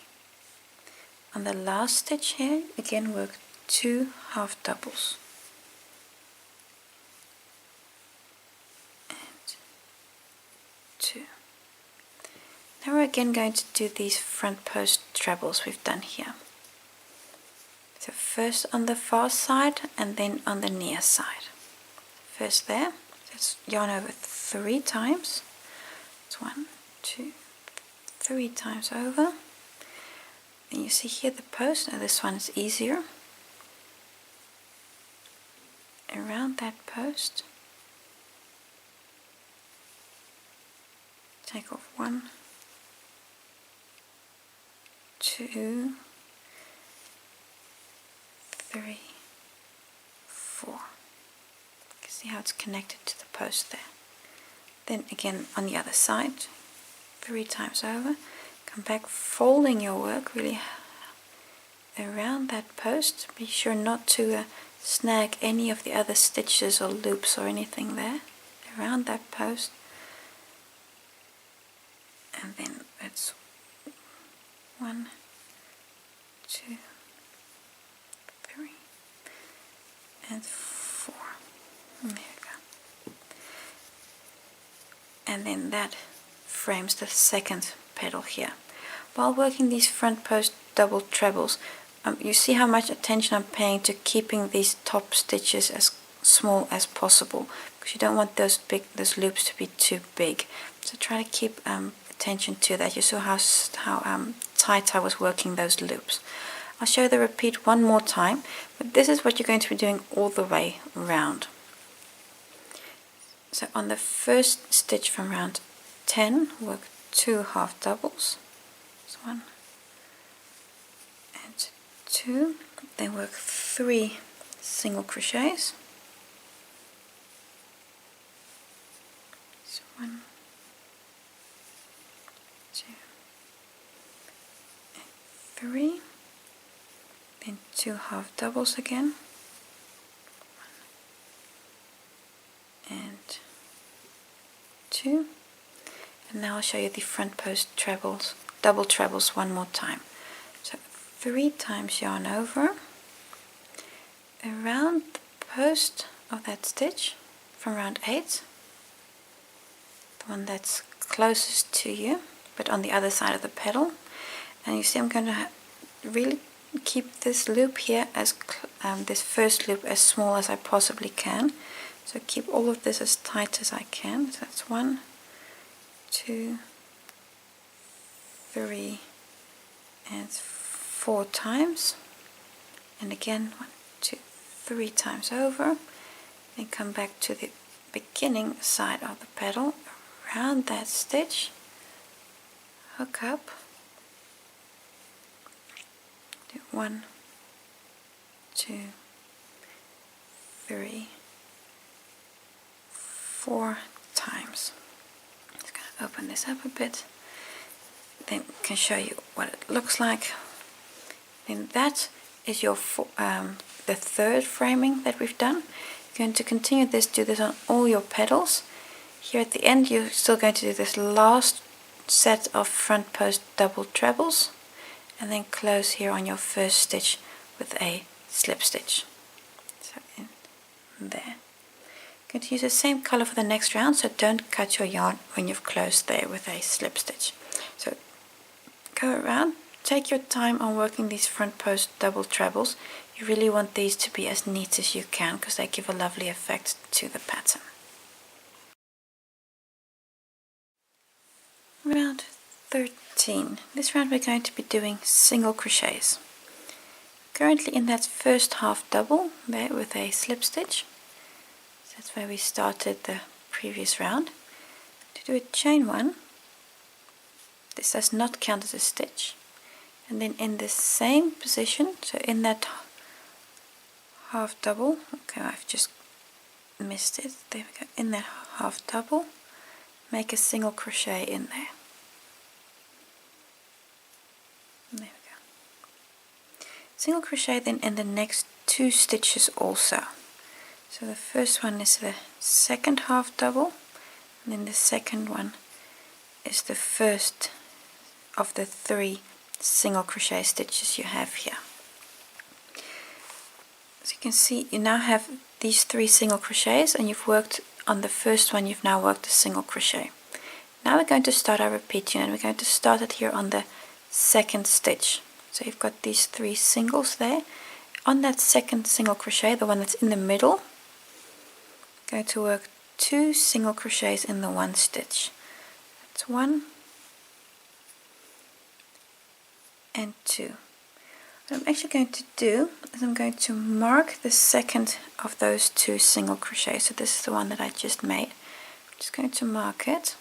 On the last stitch here, again work 2 half doubles. And 2. Now we're again going to do these front post trebles we've done here. So first on the far side and then on the near side. First there, let's yarn over 3 times. It's 1, 2, 3 times over. And you see here the post, now this one is easier. Around that post, take off 1, 2, 3, 4. You can see how it's connected to the post there. Then again on the other side, 3 times over. Come back, folding your work really around that post. Be sure not to snag any of the other stitches or loops or anything there. Around that post. And then it's 1, 2, 3, and 4. There you go. And then that frames the second petal here. While working these front post double trebles, you see how much attention I'm paying to keeping these top stitches as small as possible, because you don't want those loops to be too big. So try to keep attention to that. You saw how tight I was working those loops. I'll show the repeat one more time, but this is what you're going to be doing all the way around. So on the first stitch from round 10, work 2 half doubles. So 1 and 2. Then work 3 single crochets. So 1, 2, and 3. Then 2 half doubles again. 1 and 2. And now I'll show you the front post trebles, double trebles one more time. So 3 times yarn over, around the post of that stitch from round 8, the one that's closest to you, but on the other side of the petal. And you see I'm going to really keep this loop here, as this first loop, as small as I possibly can. So keep all of this as tight as I can. So that's 1, 2, 3, and 4 times, and again 1, 2, 3 times over. Then come back to the beginning side of the petal, around that stitch, hook up, do 1, 2, 3, 4 times. Just going to open this up a bit. then can show you what it looks like. Then that is your the third framing that we've done. You're going to continue this, do this on all your petals. Here at the end you're still going to do this last set of front post double trebles and then close here on your first stitch with a slip stitch. So in there. I'm going to use the same color for the next round, so don't cut your yarn when you've closed there with a slip stitch. So go around, take your time on working these front post double trebles. You really want these to be as neat as you can because they give a lovely effect to the pattern. Round 13. This round we're going to be doing single crochets. Currently in that first half double there with a slip stitch. So that's where we started the previous round. To do a chain one, this does not count as a stitch. And then in the same position, so in that half double, okay, I've just missed it, there we go, in that half double, make a single crochet in there. There we go. Single crochet then in the next two stitches also. So the first one is the second half double, and then the second one is the first of the three single crochet stitches you have here. As you can see, you now have these three single crochets, and you've worked on the first one, you've now worked a single crochet. Now we're going to start our repeat unit. We're going to start it here on the second stitch. So you've got these three singles there. On that second single crochet, the one that's in the middle, going to work two single crochets in the one stitch. That's one and two. What I'm actually going to do is I'm going to mark the second of those two single crochets. So this is the one that I just made. I'm just going to mark it.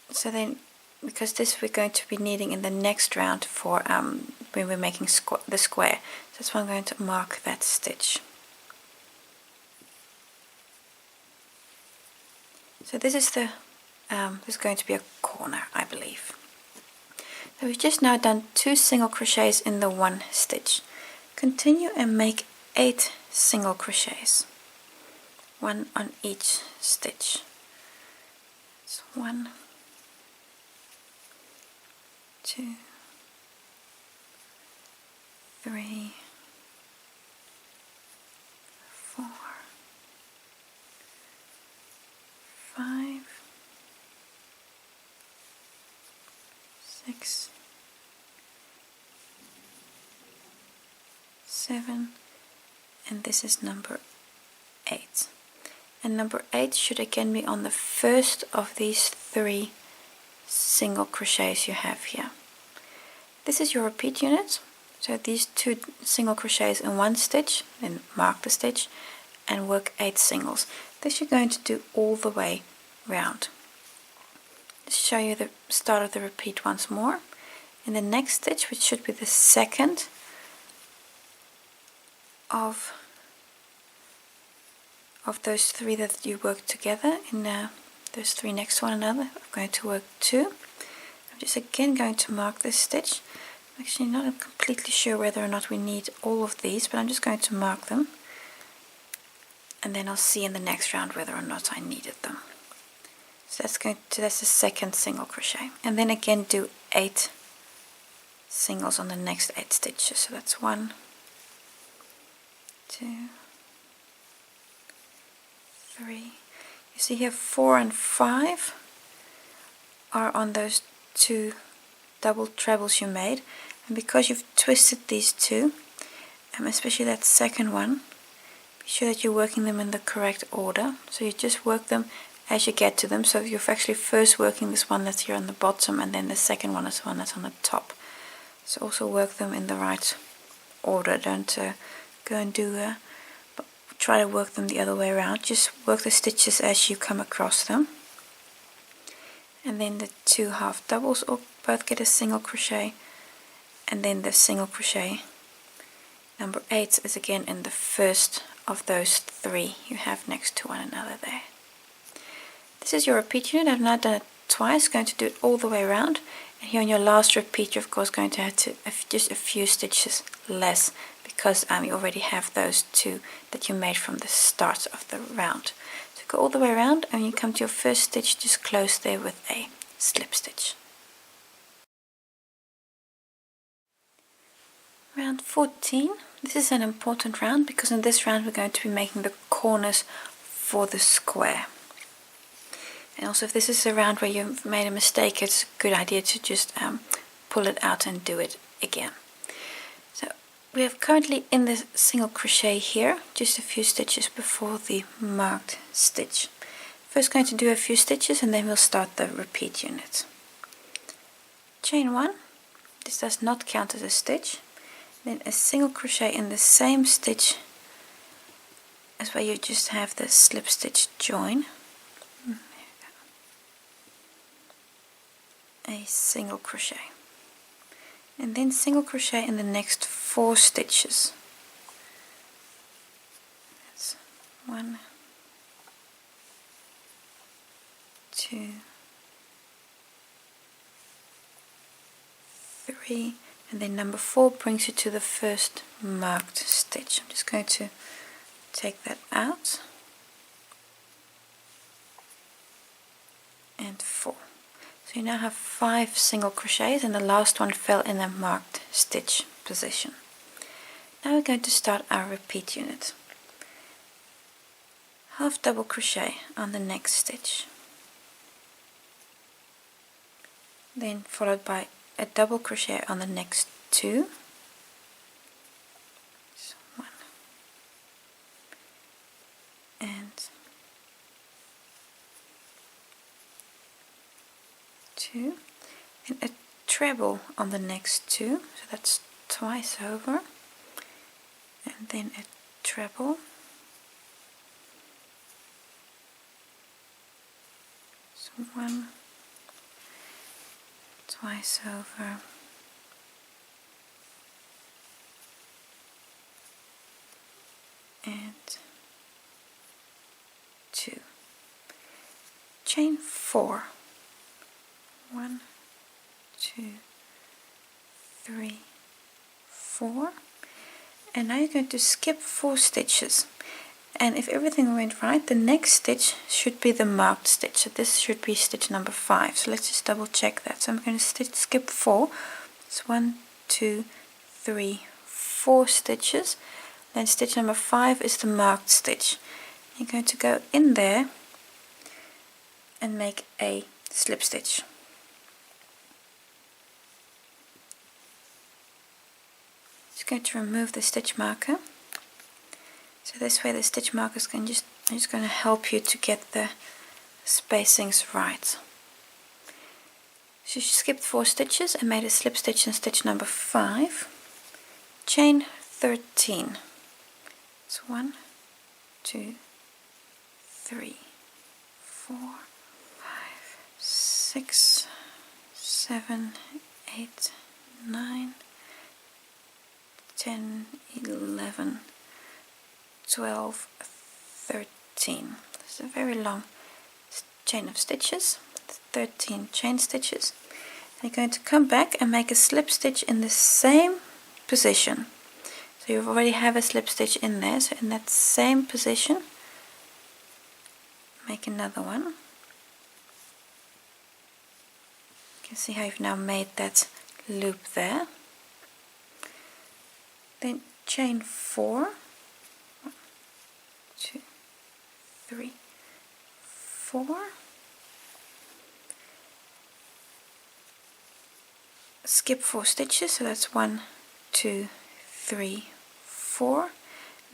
So then, because this we're going to be needing in the next round for when we're making the square. So that's why I'm going to mark that stitch. So this is the this is going to be a corner, I believe. So we've just now done two single crochets in the one stitch. Continue and make 8 single crochets, one on each stitch. It's 1, 2, 3, 4, 5, 6, 7, and this is number 8. And number 8 should again be on the first of these 3 single crochets you have here. This is your repeat unit. So these 2 single crochets in one stitch, then mark the stitch and work 8 singles. This you're going to do all the way round. Let's show you the start of the repeat once more. In the next stitch, which should be the second of those 3 that you work together, in those 3 next to one another, I'm going to work 2. I'm just again going to mark this stitch. I'm actually not completely sure whether or not we need all of these, but I'm just going to mark them, and then I'll see in the next round whether or not I needed them. So that's the second single crochet, and then again do 8 singles on the next 8 stitches. So that's 1, 2, 3. You see here 4 and 5 are on those 2 double trebles you made, and because you've twisted these 2, especially that second one, be sure that you're working them in the correct order. So you just work them as you get to them. So you're actually first working this one that's here on the bottom, and then the second one is the one that's on the top. So also work them in the right order. Don't go and do try to work them the other way around. Just work the stitches as you come across them. And then the 2 half doubles both get a single crochet, and then the single crochet number 8 is again in the first of those 3 you have next to one another there. This is your repeat unit. I've now done it twice, going to do it all the way around, and here on your last repeat you're of course going to have to just a few stitches less, because you already have those two that you made from the start of the round. So go all the way around, and when you come to your first stitch, just close there with a slip stitch. Round 14. This is an important round because in this round we're going to be making the corners for the square. And also, if this is a round where you've made a mistake, it's a good idea to just pull it out and do it again. So we are currently in the single crochet here, just a few stitches before the marked stitch. First going to do a few stitches and then we'll start the repeat unit. Chain 1, this does not count as a stitch. Then a single crochet in the same stitch as where you just have the slip stitch join. A single crochet, and then single crochet in the next 4 stitches. That's 1, 2, 3, and then number 4 brings you to the first marked stitch. I'm just going to take that out, and 4. So you now have 5 single crochets, and the last one fell in a marked stitch position. Now we're going to start our repeat unit. Half double crochet on the next stitch, then followed by a double crochet on the next 2. So 1 and 2, and a treble on the next 2, so that's twice over, and then a treble, so 1, twice over, and 2. Chain 4. 1, 2, 3, 4, and now you're going to skip 4 stitches, and if everything went right, the next stitch should be the marked stitch. So this should be stitch number 5. So let's just double check that. So I'm going to skip 4. It's 1, 2, 3, 4 stitches. Then stitch number 5 is the marked stitch. You're going to go in there and make a slip stitch. Going to remove the stitch marker, so this way the stitch markers can just going to help you to get the spacings right. So you skipped 4 stitches and made a slip stitch in stitch number 5. Chain 13. It's 1, 2, 3, 4, 5, 6, 7, 8, 9, 10, 11, 12, 13. It's a very long chain of stitches, 13 chain stitches. And you're going to come back and make a slip stitch in the same position. So you already have a slip stitch in there, so in that same position, make another one. You can see how you've now made that loop there. Then chain 4, 1, 2, 3, 4, skip 4 stitches, so that's 1, 2, 3, 4. And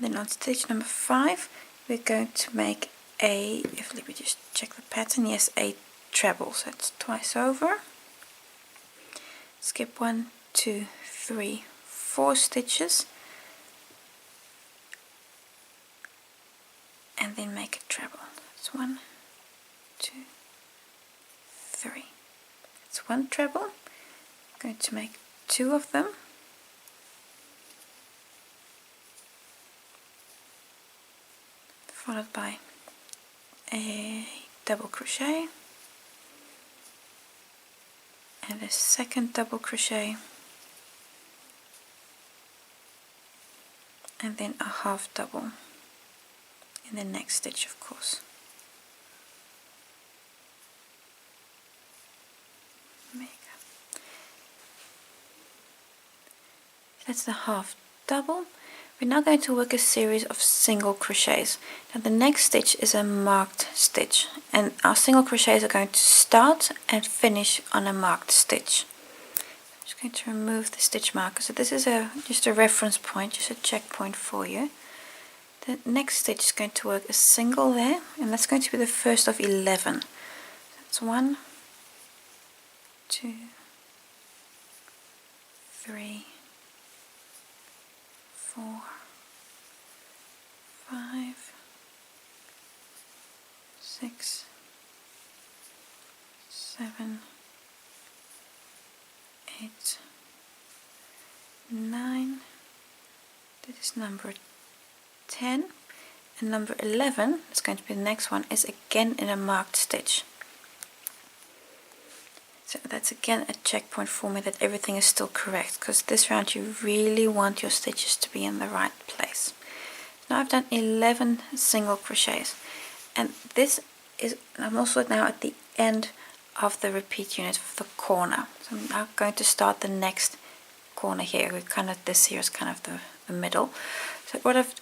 then on stitch number 5 we're going to make a, let me just check the pattern, yes, a treble, so it's twice over, skip 1, 2, 3, 4 stitches, and then make a treble. It's 1, 2, 3. It's 1 treble. I'm going to make 2 of them. Followed by a double crochet, and a second double crochet, and then a half double in the next stitch, of course. There you go. That's the half double. We're now going to work a series of single crochets. Now the next stitch is a marked stitch, and our single crochets are going to start and finish on a marked stitch. I'm just going to remove the stitch marker. So this is just a reference point, just a checkpoint for you. The next stitch is going to work a single there, and that's going to be the first of 11. That's 1, 2, 3, 4, 5, 6, 7, 8, 9. This is number 10, and number 11 is going to be the next one, is again in a marked stitch. So that's again a checkpoint for me that everything is still correct, because this round you really want your stitches to be in the right place. Now I've done 11 single crochets, and this is, I'm also now at the end of the repeat unit for the corner. So I'm now going to start the next corner here. We kind of, this here is kind of the middle. So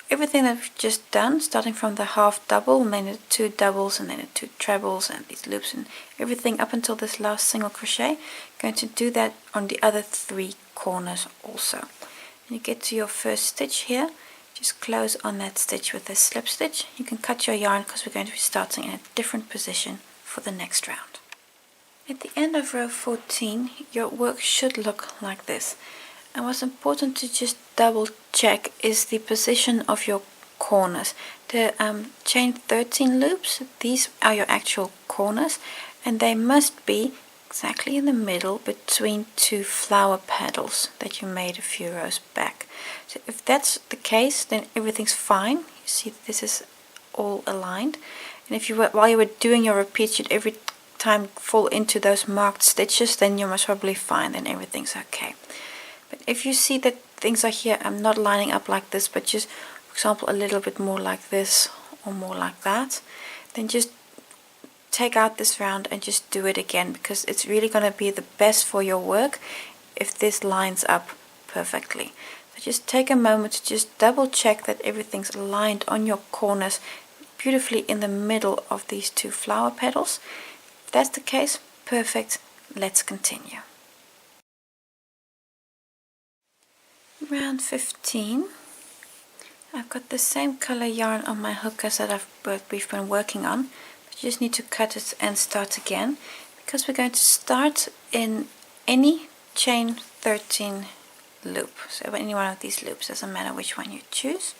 everything that we've just done, starting from the half double, and then the 2 doubles, and then the 2 trebles, and these loops, and everything up until this last single crochet, going to do that on the other 3 corners also. When you get to your first stitch here, just close on that stitch with a slip stitch. You can cut your yarn because we're going to be starting in a different position for the next round. At the end of row 14, your work should look like this. And what's important to just double check is the position of your corners. The chain 13 loops, these are your actual corners, and they must be exactly in the middle between 2 flower petals that you made a few rows back. So if that's the case, then everything's fine. You see this is all aligned, and if you were, while you were doing your repeats, you'd every time fall into those marked stitches, then you're most probably fine, then everything's okay. But if you see that things are here, I'm not lining up like this, but just, for example, a little bit more like this or more like that, then just take out this round and just do it again, because it's really going to be the best for your work if this lines up perfectly. So just take a moment to just double check that everything's aligned on your corners beautifully in the middle of these 2 flower petals. If that's the case, perfect. Let's continue. Round 15, I've got the same color yarn on my hook as that we've been working on, but you just need to cut it and start again, because we're going to start in any chain 13 loop. So any one of these loops, doesn't matter which one you choose.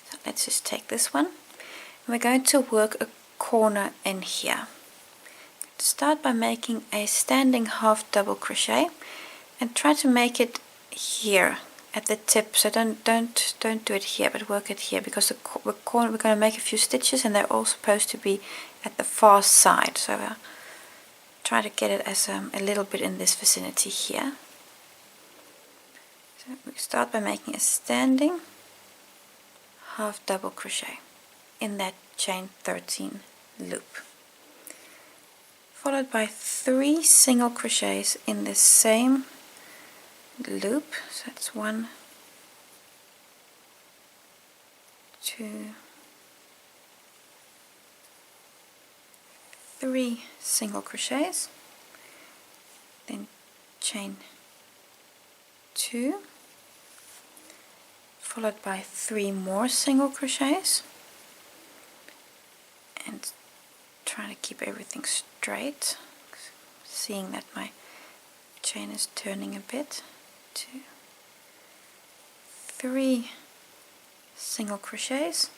So let's just take this one, and we're going to work a corner in here. Start by making a standing half double crochet and try to make it here at the tip. So don't do it here, but work it here, because the corner, we're going to make a few stitches and they're all supposed to be at the far side. So try to get it as a little bit in this vicinity here. So we start by making a standing half double crochet in that chain 13 loop, followed by 3 single crochets in the same loop. So that's 1, 2, 3 single crochets, then chain 2, followed by 3 more single crochets, and trying to keep everything straight, seeing that my chain is turning a bit. 2, 3 single crochets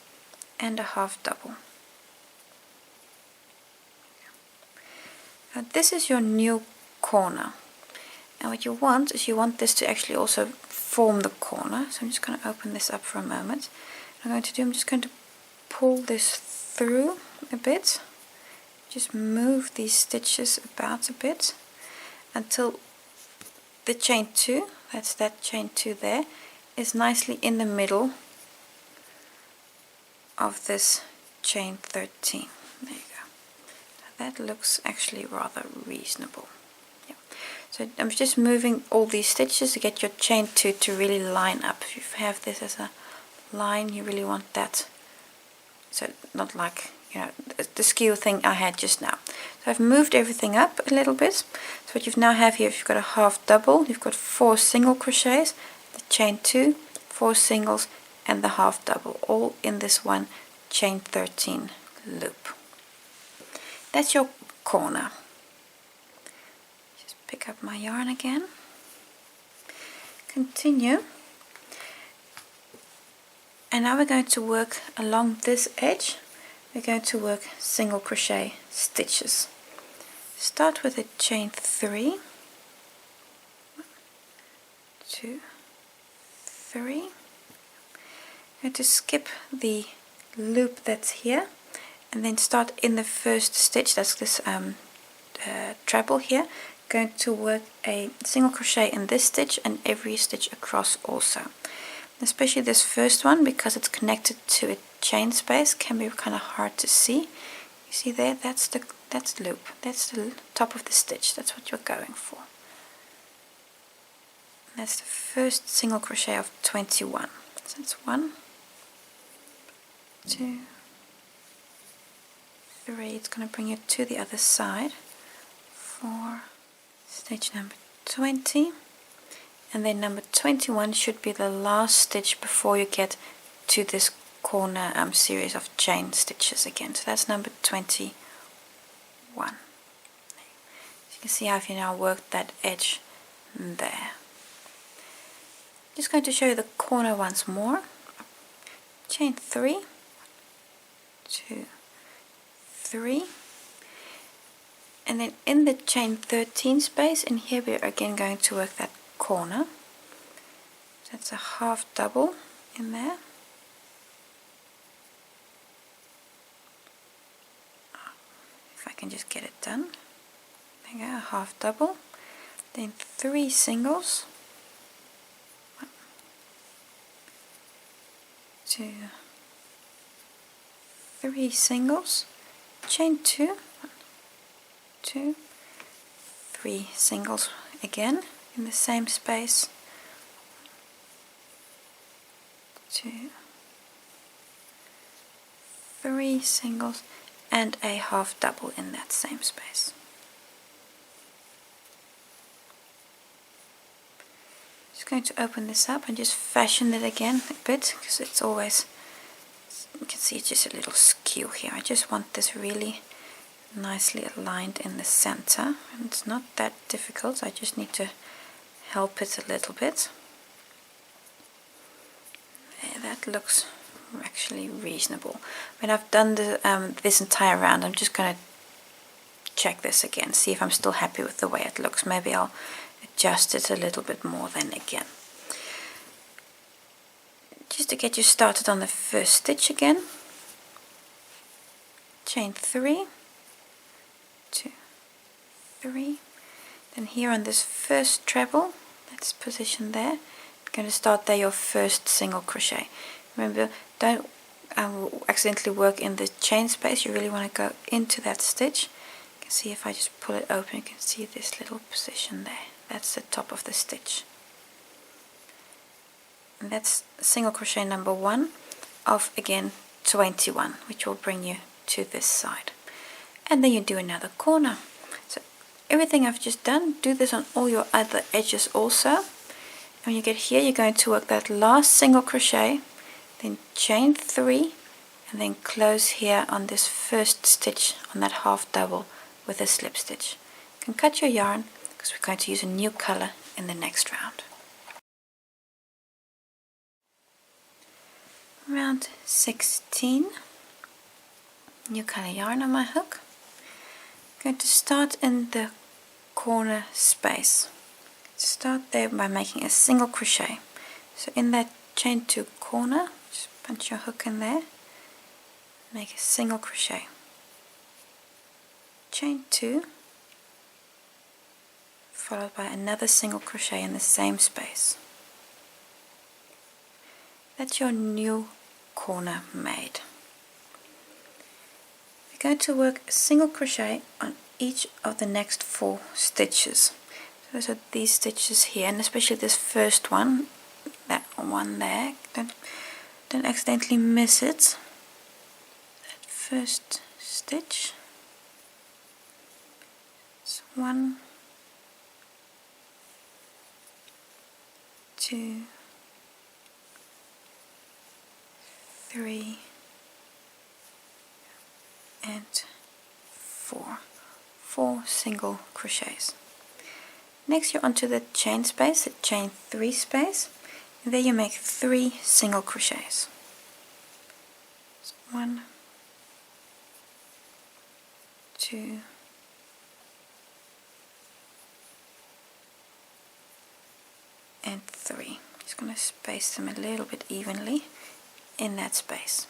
and a half double. Now this is your new corner, and what you want is you want this to actually also form the corner. So I'm just going to open this up for a moment. I'm just going to pull this through a bit, just move these stitches about a bit, until the chain 2, that's that chain 2 there, is nicely in the middle of this chain 13. There you go. That looks actually rather reasonable. Yeah. So I'm just moving all these stitches to get your chain 2 to really line up. If you have this as a line, you really want that, so not like, you know, the skew thing I had just now. So I've moved everything up a little bit. So what you now have here, if you've got a half double, you've got 4 single crochets, the chain 2, 4 singles, and the half double, all in this one chain 13 loop. That's your corner. Just pick up my yarn again, continue, and now we're going to work along this edge. We're going to work single crochet stitches. Start with a chain 3, 1, 2, 3. I'm going to skip the loop that's here and then start in the first stitch, that's this treble here. Going to work a single crochet in this stitch and every stitch across also. Especially this first one, because it's connected to a chain space, can be kind of hard to see. You see there, that's the loop, that's the top of the stitch, that's what you're going for. That's the first single crochet of 21. So it's 1, 2, 3. It's going to bring you to the other side. 4, stitch number 20, and then number 21 should be the last stitch before you get to this corner series of chain stitches again. So that's number 21. So you can see how you now worked that edge there. Just going to show you the corner once more. Chain 3, 1, 2, 3, and then in the chain 13 space, and here we're again going to work that corner. That's a half double in there. If I can just get it done. There you go, a half double. Then 3 singles. 1, 2, 3 singles. Chain 2. 1, 2, 3 singles again in the same space. 2, 3 singles and a half double in that same space. Just going to open this up and just fashion it again a bit, because it's always, you can see it's just a little skew here. I just want this really nicely aligned in the center, and it's not that difficult. I just need to help it a little bit. There, that looks actually reasonable. When I've done the, this entire round, I'm just going to check this again, see if I'm still happy with the way it looks. Maybe I'll adjust it a little bit more then again. Just to get you started on the first stitch again, chain 3, 2, 3, then here on this first treble, that's positioned there, you're going to start there your first single crochet. Remember, don't accidentally work in the chain space. You really want to go into that stitch. You can see if I just pull it open, you can see this little position there. That's the top of the stitch. And that's single crochet number 1 of, again, 21, which will bring you to this side. And then you do another corner. So everything I've just done, do this on all your other edges also. When you get here, you're going to work that last single crochet, then chain 3, and then close here on this first stitch on that half double with a slip stitch. You can cut your yarn, because we're going to use a new color in the next round. Round 16, new color yarn on my hook. I'm going to start in the corner space. Start there by making a single crochet. So in that chain 2 corner, just punch your hook in there, make a single crochet, chain 2, followed by another single crochet in the same space. That's your new corner made. We're going to work a single crochet on each of the next 4 stitches. So those are these stitches here, and especially this first one, that one there. Don't accidentally miss it. That first stitch. It's 1, 2, 3, and 4. 4 single crochets. Next you're onto the chain space, the chain 3 space, and there you make 3 single crochets. So 1, 2, 3. Just going to space them a little bit evenly in that space.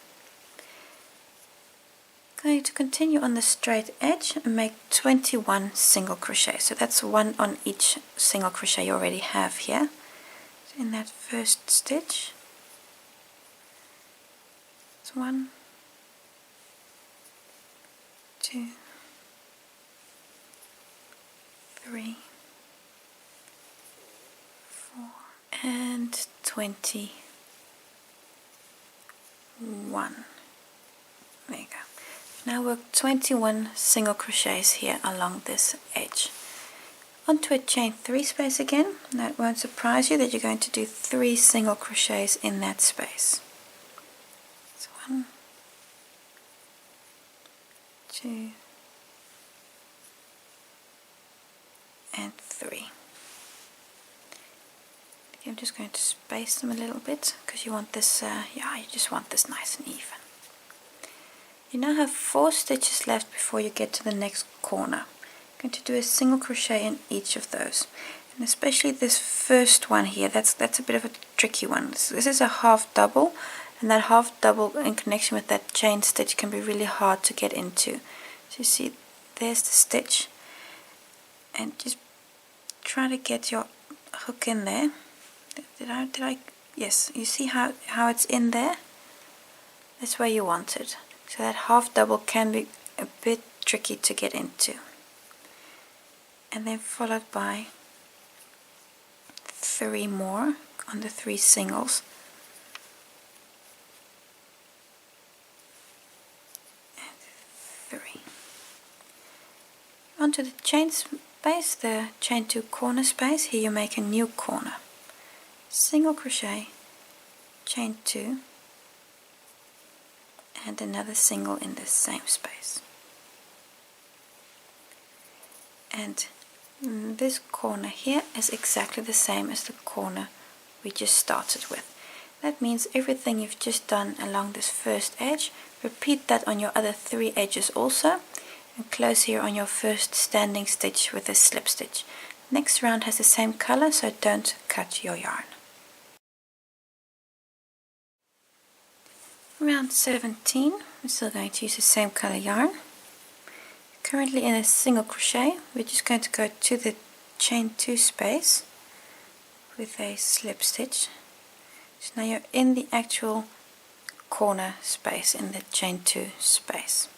Going to continue on the straight edge and make 21 single crochets. So that's 1 on each single crochet you already have here. So in that first stitch, it's 1, 2, 3, 4, and 21. There you go. Now work 21 single crochets here along this edge. Onto a chain 3 space again. Now it won't surprise you that you're going to do 3 single crochets in that space. So 1, 2, and 3. I'm just going to space them a little bit because you want this, you just want this nice and even. You now have 4 stitches left before you get to the next corner. I'm going to do a single crochet in each of those, and especially this first one here. That's a bit of a tricky one. This is a half double, and that half double in connection with that chain stitch can be really hard to get into. So you see, there's the stitch, and just try to get your hook in there. Did I? Yes. You see how it's in there? That's where you want it. So that half double can be a bit tricky to get into. And then followed by 3 more on the 3 singles. And 3. Onto the chain space, the chain 2 corner space. Here you make a new corner. Single crochet, chain 2, and another single in the same space. And this corner here is exactly the same as the corner we just started with. That means everything you've just done along this first edge, repeat that on your other 3 edges also, and close here on your first standing stitch with a slip stitch. Next round has the same color, so don't cut your yarn. Round 17, we're still going to use the same color yarn. Currently in a single crochet, we're just going to go to the chain 2 space with a slip stitch. So now you're in the actual corner space, in the chain 2 space.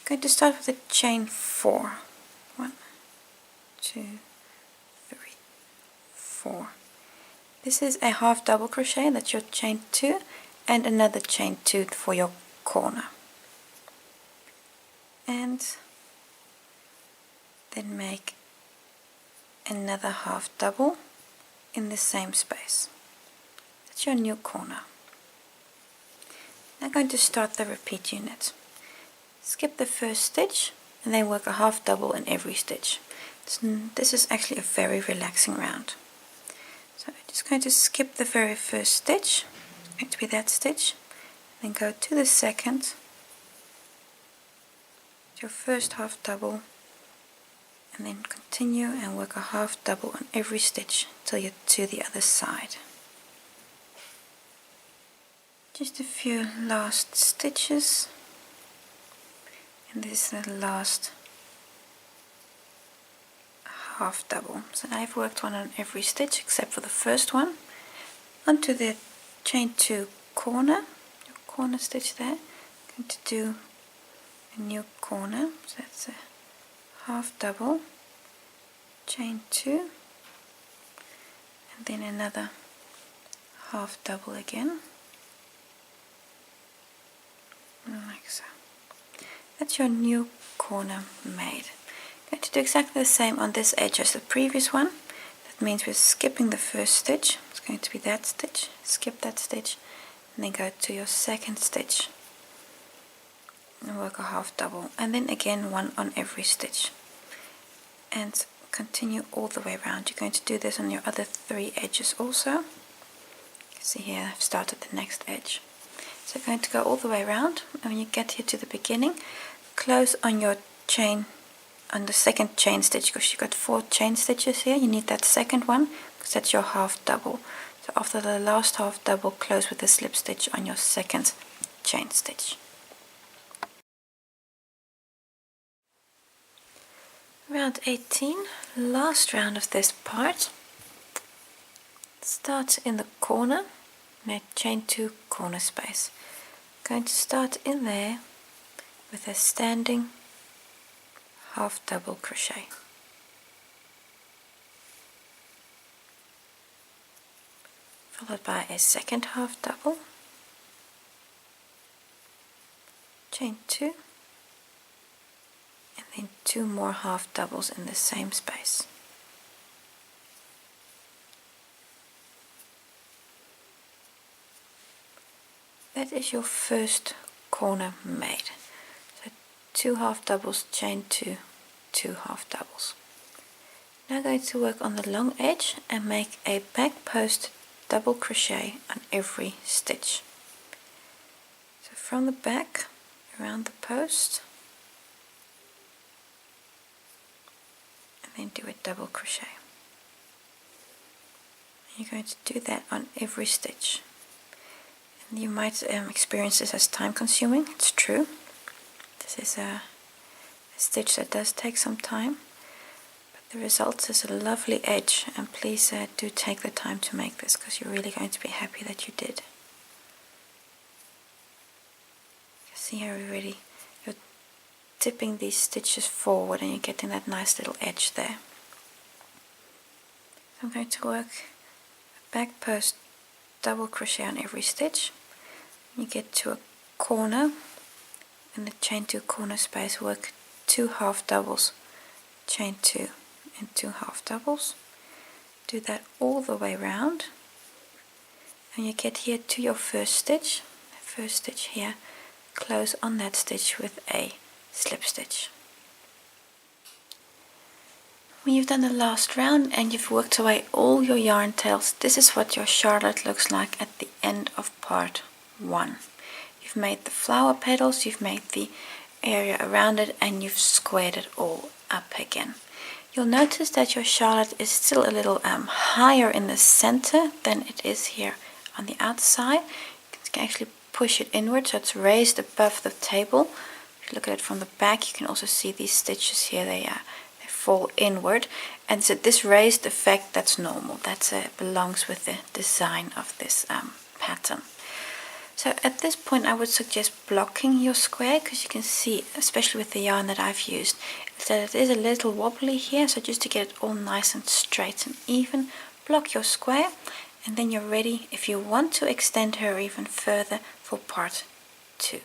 I'm going to start with the chain 4. 1, 2, 3, 4. This is a half double crochet, that's your chain 2, and another chain 2 for your corner. And then make another half double in the same space. That's your new corner. Now I'm going to start the repeat unit. Skip the first stitch and then work a half double in every stitch. This is actually a very relaxing round. So I'm just going to skip the very first stitch. It's going to be that stitch. Then go to the second, your first half double, and then continue and work a half double on every stitch till you're to the other side. Just a few last stitches, and this is the last half double. So now I've worked one on every stitch except for the first one. Onto the chain 2 corner, stitch there. I'm going to do a new corner, so that's a half double, chain 2, and then another half double again, like so. That's your new corner made. I'm going to do exactly the same on this edge as the previous one. That means we're skipping the first stitch. It's going to be that stitch, skip that stitch, and then go to your second stitch and work a half double, and then again one on every stitch, and continue all the way around. You're going to do this on your other 3 edges also. You can see here I've started the next edge. So you're going to go all the way around, and when you get here to the beginning, close on your chain, on the second chain stitch, because you've got 4 chain stitches here. You need that second one because that's your half double. So after the last half double, close with a slip stitch on your second chain stitch. Round 18, last round of this part. Start in the corner, make chain 2 corner space. Going to start in there with a standing half double crochet. Followed by a second half double, chain 2, and then 2 more half doubles in the same space. That is your first corner made. So 2 half doubles, chain 2, 2 half doubles. Now going to work on the long edge and make a back post double crochet on every stitch. So from the back around the post, and then do a double crochet. You're going to do that on every stitch. And you might experience this as time consuming. It's true. This is a stitch that does take some time, but the result is a lovely edge, and please do take the time to make this, because you're really going to be happy that you did. You see how you're tipping these stitches forward and you're getting that nice little edge there. So I'm going to work a back post double crochet on every stitch. When you get to a corner in the chain 2 corner space, work 2 half doubles, chain 2 and 2 half doubles. Do that all the way around, and you get here to your first stitch. The first stitch here, close on that stitch with a slip stitch. When you've done the last round and you've worked away all your yarn tails, this is what your Charlotte looks like at the end of part 1. You've made the flower petals, you've made the area around it, and you've squared it all up again. You'll notice that your Charlotte is still a little higher in the center than it is here on the outside. You can actually push it inward so it's raised above the table. If you look at it from the back, you can also see these stitches here, they fall inward, and so this raised effect, that's normal. That belongs with the design of this pattern. So at this point I would suggest blocking your square, because you can see, especially with the yarn that I've used, that it is a little wobbly here. So just to get it all nice and straight and even, block your square, and then you're ready if you want to extend her even further for part 2.